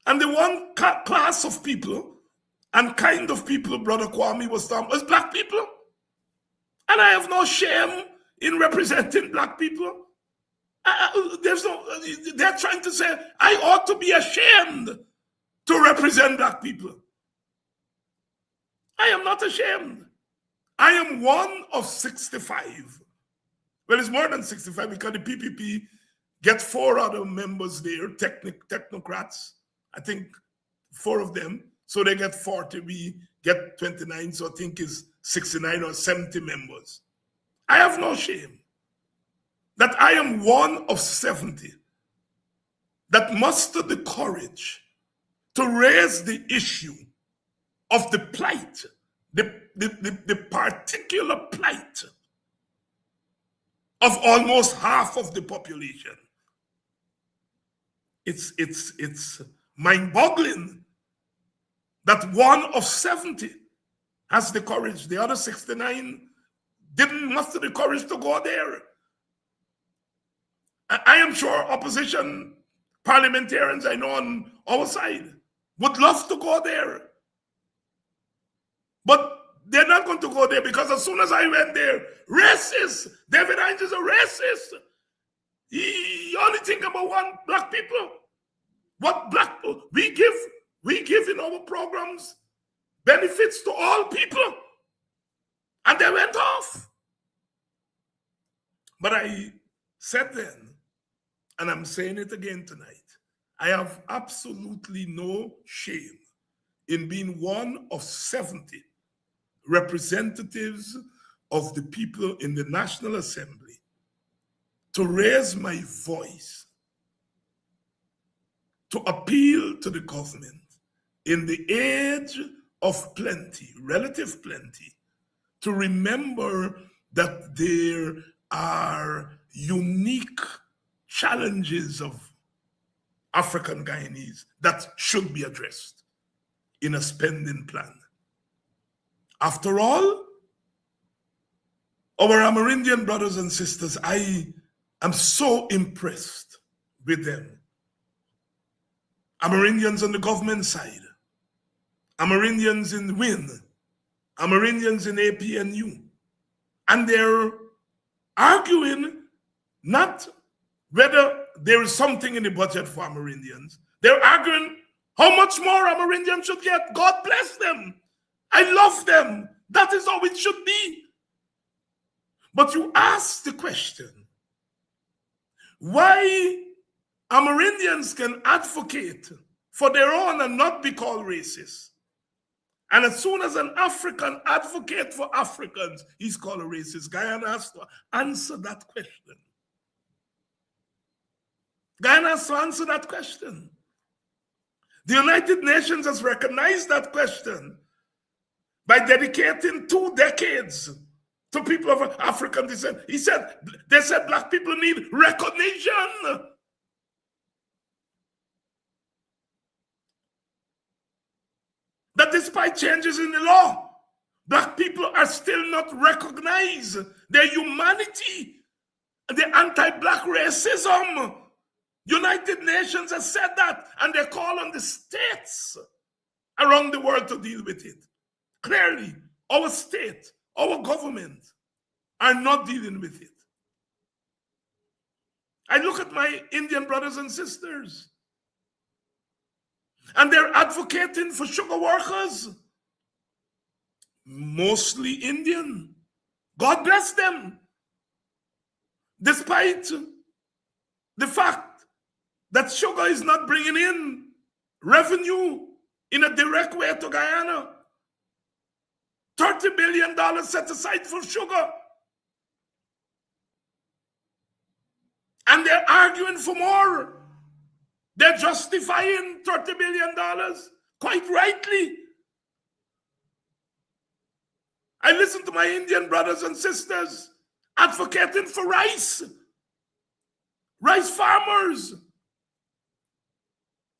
And the one class of people and kind of people Brother Kwame was talking was black people. And I have no shame in representing black people. They're trying to say I ought to be ashamed to represent black people. I am not ashamed. I am one of 65. Well, it's more than 65 because the PPP get 4 other members there, technocrats. I think 4 of them. So they get 40, we get 29. So I think it's 69 or 70 members. I have no shame that I am one of 70 that mustered the courage to raise the issue of the plight, the particular plight of almost half of the population. It's mind-boggling that one of 70 has the courage. The other 69 didn't muster the courage to go there. I am sure opposition parliamentarians I know on our side would love to go there. But they're not going to go there because as soon as I went there, racist, David Hines is a racist. He only think about one black people. What black we give in our programs benefits to all people. And they went off. But I said then, and I'm saying it again tonight, I have absolutely no shame in being one of 70 representatives of the people in the National Assembly to raise my voice, to appeal to the government in the age of plenty, relative plenty, to remember that there are unique challenges of African Guyanese that should be addressed in a spending plan. After all, our Amerindian brothers and sisters, I am so impressed with them. Amerindians on the government side, Amerindians in WIN, Amerindians in APNU, and they're arguing not whether there is something in the budget for Amerindians. They're arguing how much more Amerindians should get. God bless them. I love them. That is how it should be. But you ask the question, why Amerindians can advocate for their own and not be called racist. And as soon as an African advocates for Africans, he's called a racist. Guyana has to answer that question. Guyana has to answer that question. The United Nations has recognized that question by dedicating 2 decades to people of African descent. They said black people need recognition. That despite changes in the law, black people are still not recognized. Their humanity, the anti-black racism. United Nations has said that, and they call on the states around the world to deal with it. Clearly, our state, our government are not dealing with it. I look at my Indian brothers and sisters, and they're advocating for sugar workers, mostly Indian. God bless them. Despite the fact that sugar is not bringing in revenue in a direct way to Guyana. $30 billion set aside for sugar. And they're arguing for more. They're justifying $30 billion, quite rightly. I listen to my Indian brothers and sisters advocating for rice farmers.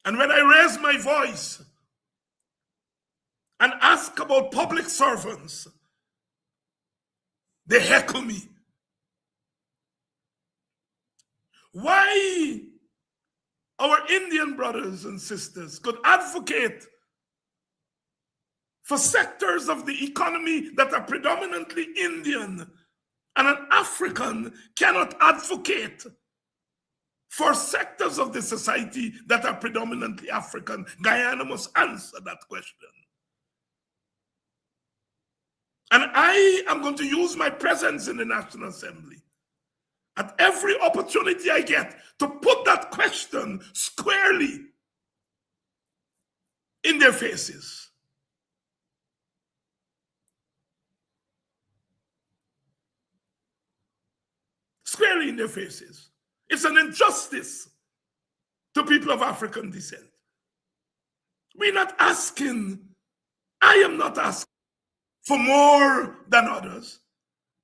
And when I raise my voice and ask about public servants, they heckle me. Why our Indian brothers and sisters could advocate for sectors of the economy that are predominantly Indian, and an African cannot advocate for sectors of the society that are predominantly African? Guyana must answer that question. And I am going to use my presence in the National Assembly at every opportunity I get to put that question squarely in their faces. Squarely in their faces. It's an injustice to people of African descent. We're not asking, I am not asking for more than others.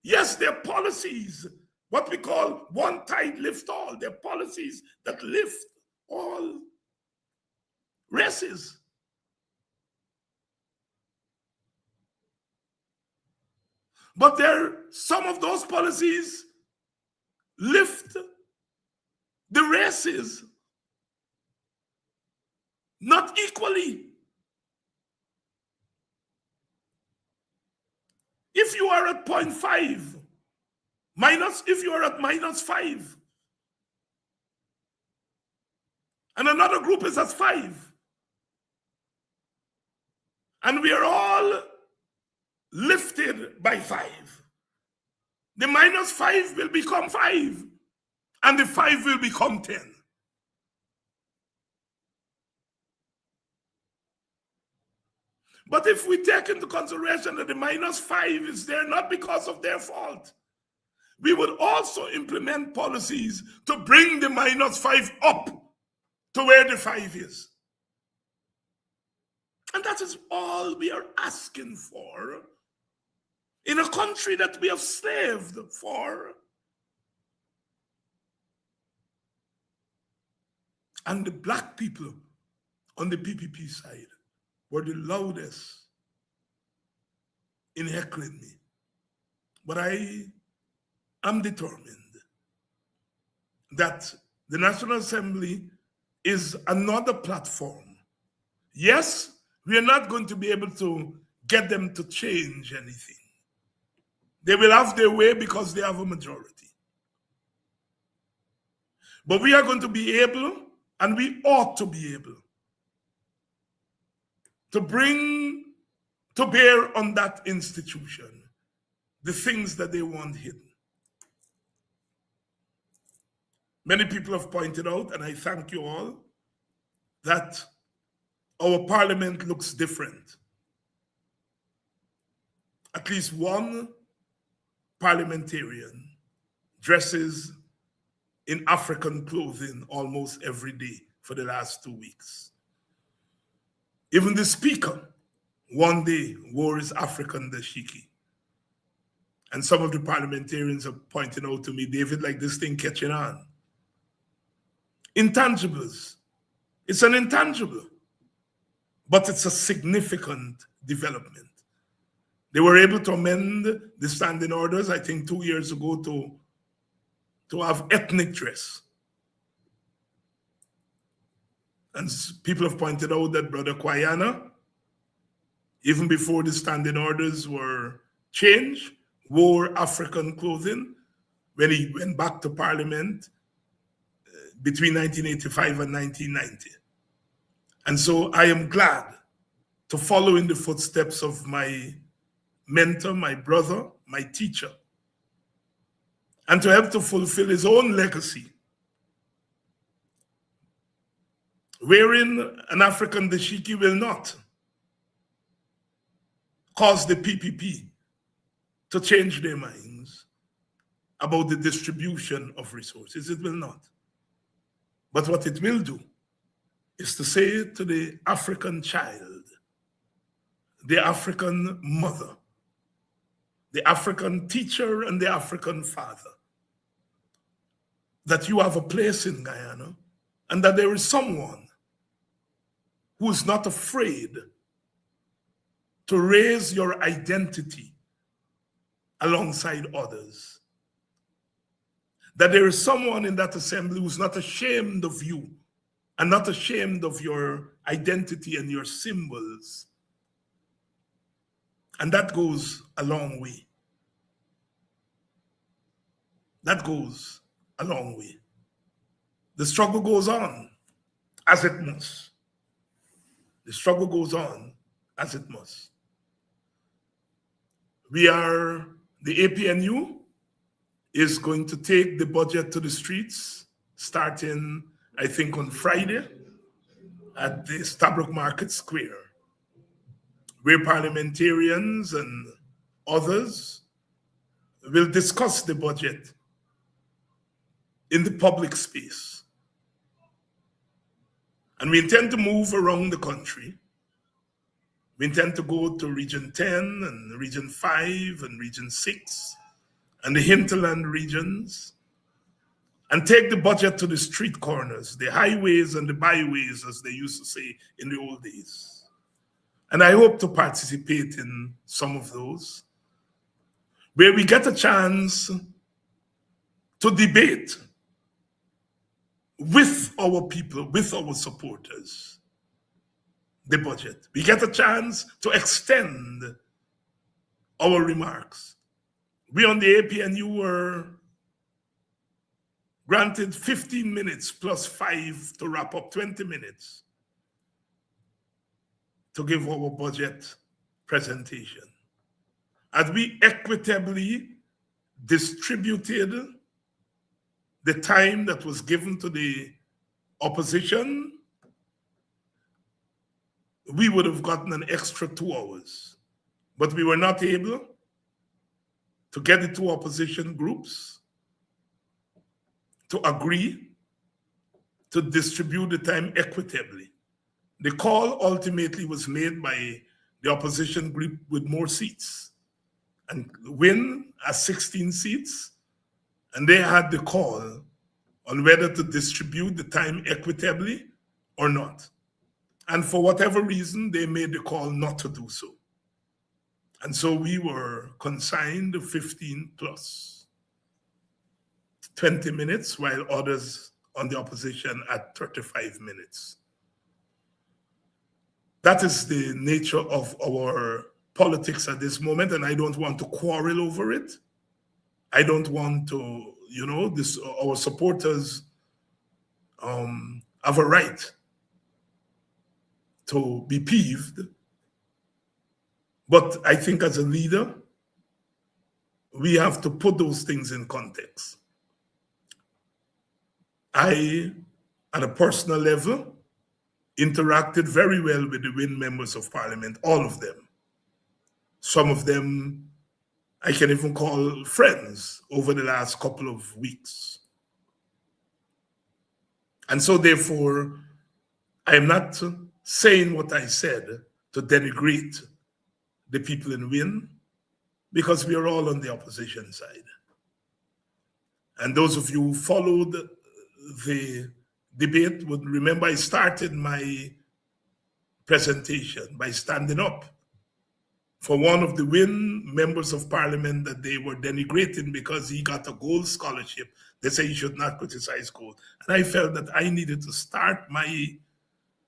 Yes, there are policies, what we call one tide lift all. There are policies that lift all races. But some of those policies lift the races not equally. If you are at 0.5, if you are at -5, and another group is at 5, and we are all lifted by 5, the -5 will become 5, and the 5 will become 10. But if we take into consideration that the -5 is there not because of their fault, we would also implement policies to bring the -5 up to where the 5 is. And that is all we are asking for in a country that we have slaved for. And the black people on the PPP side were the loudest in heckling me. But I am determined that the National Assembly is another platform. Yes, we are not going to be able to get them to change anything. They will have their way because they have a majority. But we are going to be able, and we ought to be able, to bring to bear on that institution the things that they want hidden. Many people have pointed out, and I thank you all, that our parliament looks different. At least one parliamentarian dresses in African clothing almost every day for the last 2 weeks. Even the speaker one day wore his African dashiki. And some of the parliamentarians are pointing out to me, David, like this thing catching on. Intangibles. It's an intangible, but it's a significant development. They were able to amend the standing orders, I think 2 years ago, to have ethnic dress. And people have pointed out that Brother Kwayana, even before the standing orders were changed, wore African clothing when he went back to Parliament between 1985 and 1990. And so I am glad to follow in the footsteps of my mentor, my brother, my teacher, and to help to fulfill his own legacy. Wearing an African dashiki will not cause the PPP to change their minds about the distribution of resources. It will not. But what it will do is to say to the African child, the African mother, the African teacher, and the African father, that you have a place in Guyana and that there is someone who is not afraid to raise your identity alongside others. That there is someone in that assembly who's not ashamed of you and not ashamed of your identity and your symbols. And that goes a long way. That goes a long way. The struggle goes on as it must. The struggle goes on as it must. The APNU is going to take the budget to the streets, starting, I think, on Friday at the Stabroek Market Square, where parliamentarians and others will discuss the budget in the public space. And we intend to move around the country. We intend to go to Region 10 and Region 5 and Region 6 and the hinterland regions and take the budget to the street corners, the highways and the byways, as they used to say in the old days. And I hope to participate in some of those, where we get a chance to debate with our people, with our supporters, the budget. We get a chance to extend our remarks. We on the APNU were granted 15 minutes plus 5 to wrap up 20 minutes to give our budget presentation. As we equitably distributed the time that was given to the opposition, we would have gotten an extra 2 hours. But we were not able to get the 2 opposition groups to agree to distribute the time equitably. The call ultimately was made by the opposition group with more seats, and win as 16 seats, and they had the call on whether to distribute the time equitably or not. And for whatever reason, they made the call not to do so. And so we were consigned to 15 plus 20 minutes, while others on the opposition at 35 minutes. That is the nature of our politics at this moment, and I don't want to quarrel over it. I don't want to, our supporters have a right to be peeved. But I think as a leader, we have to put those things in context. I, at a personal level, interacted very well with the WIN members of parliament, all of them. Some of them I can even call friends over the last couple of weeks. And so therefore, I am not saying what I said to denigrate the people in WIN, because we are all on the opposition side. And those of you who followed the debate would remember I started my presentation by standing up for one of the WIN members of parliament that they were denigrating because he got a gold scholarship. They say you should not criticize gold. And I felt that I needed to start my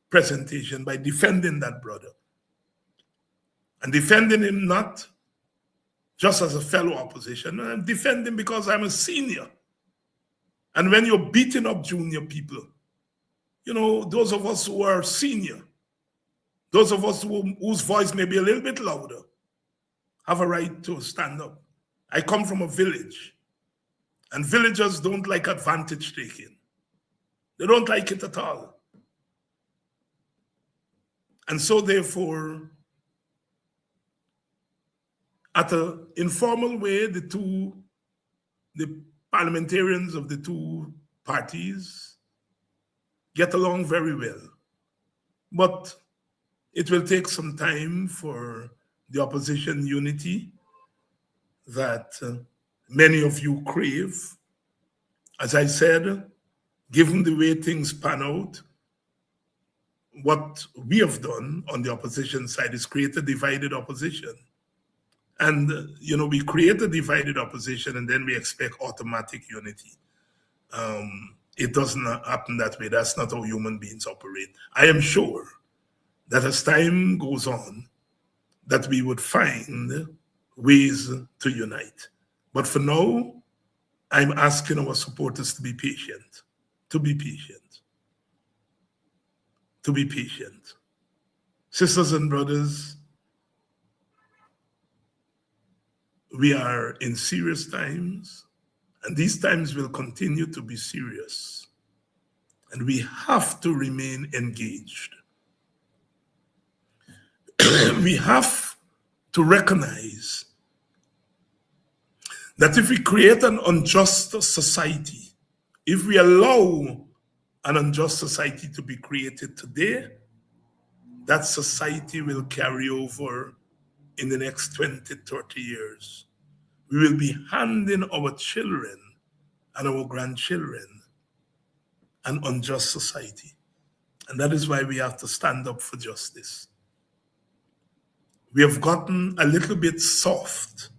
presentation by defending that brother. And defending him not just as a fellow opposition, I'm defending because I'm a senior. And when you're beating up junior people, those of us who are senior, those of us whose voice may be a little bit louder, have a right to stand up. I come from a village, and villagers don't like advantage taking. They don't like it at all. And so therefore, at an informal way, the parliamentarians of the two parties get along very well. But it will take some time for the opposition unity that many of you crave. As I said, given the way things pan out, what we have done on the opposition side is create a divided opposition. And, we create a divided opposition and then we expect automatic unity. It doesn't happen that way. That's not how human beings operate. I am sure that as time goes on, that we would find ways to unite. But for now, I'm asking our supporters to be patient, to be patient, to be patient. Sisters and brothers, we are in serious times, and these times will continue to be serious. And we have to remain engaged. We have to recognize that if we create an unjust society, if we allow an unjust society to be created today, that society will carry over in the next 20, 30 years. We will be handing our children and our grandchildren an unjust society. And that is why we have to stand up for justice. We have gotten a little bit soft,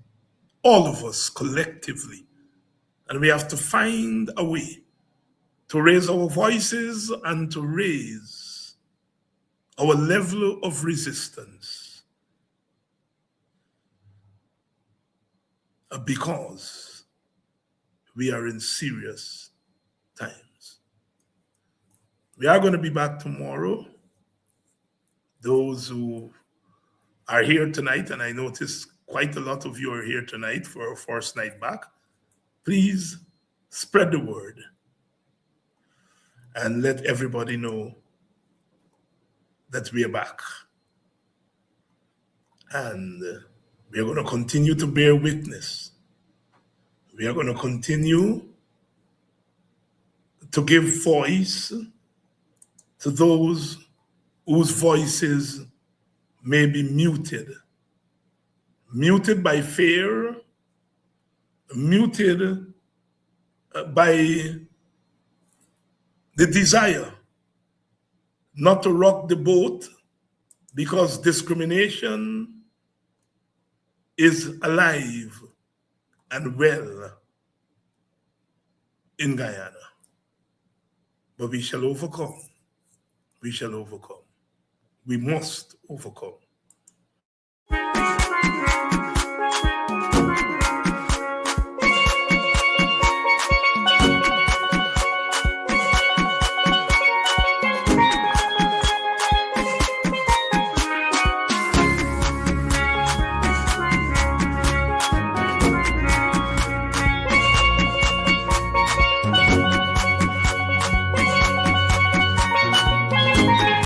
all of us collectively, and we have to find a way to raise our voices and to raise our level of resistance, because we are in serious times. We are going to be back tomorrow. Those who are here tonight, and I notice quite a lot of you are here tonight for our first night back, please spread the word and let everybody know that we are back. And we are going to continue to bear witness. We are going to continue to give voice to those whose voices may be muted by fear, muted by the desire not to rock the boat, because discrimination is alive and well in Guyana. But we shall overcome. We shall overcome. We must overcome.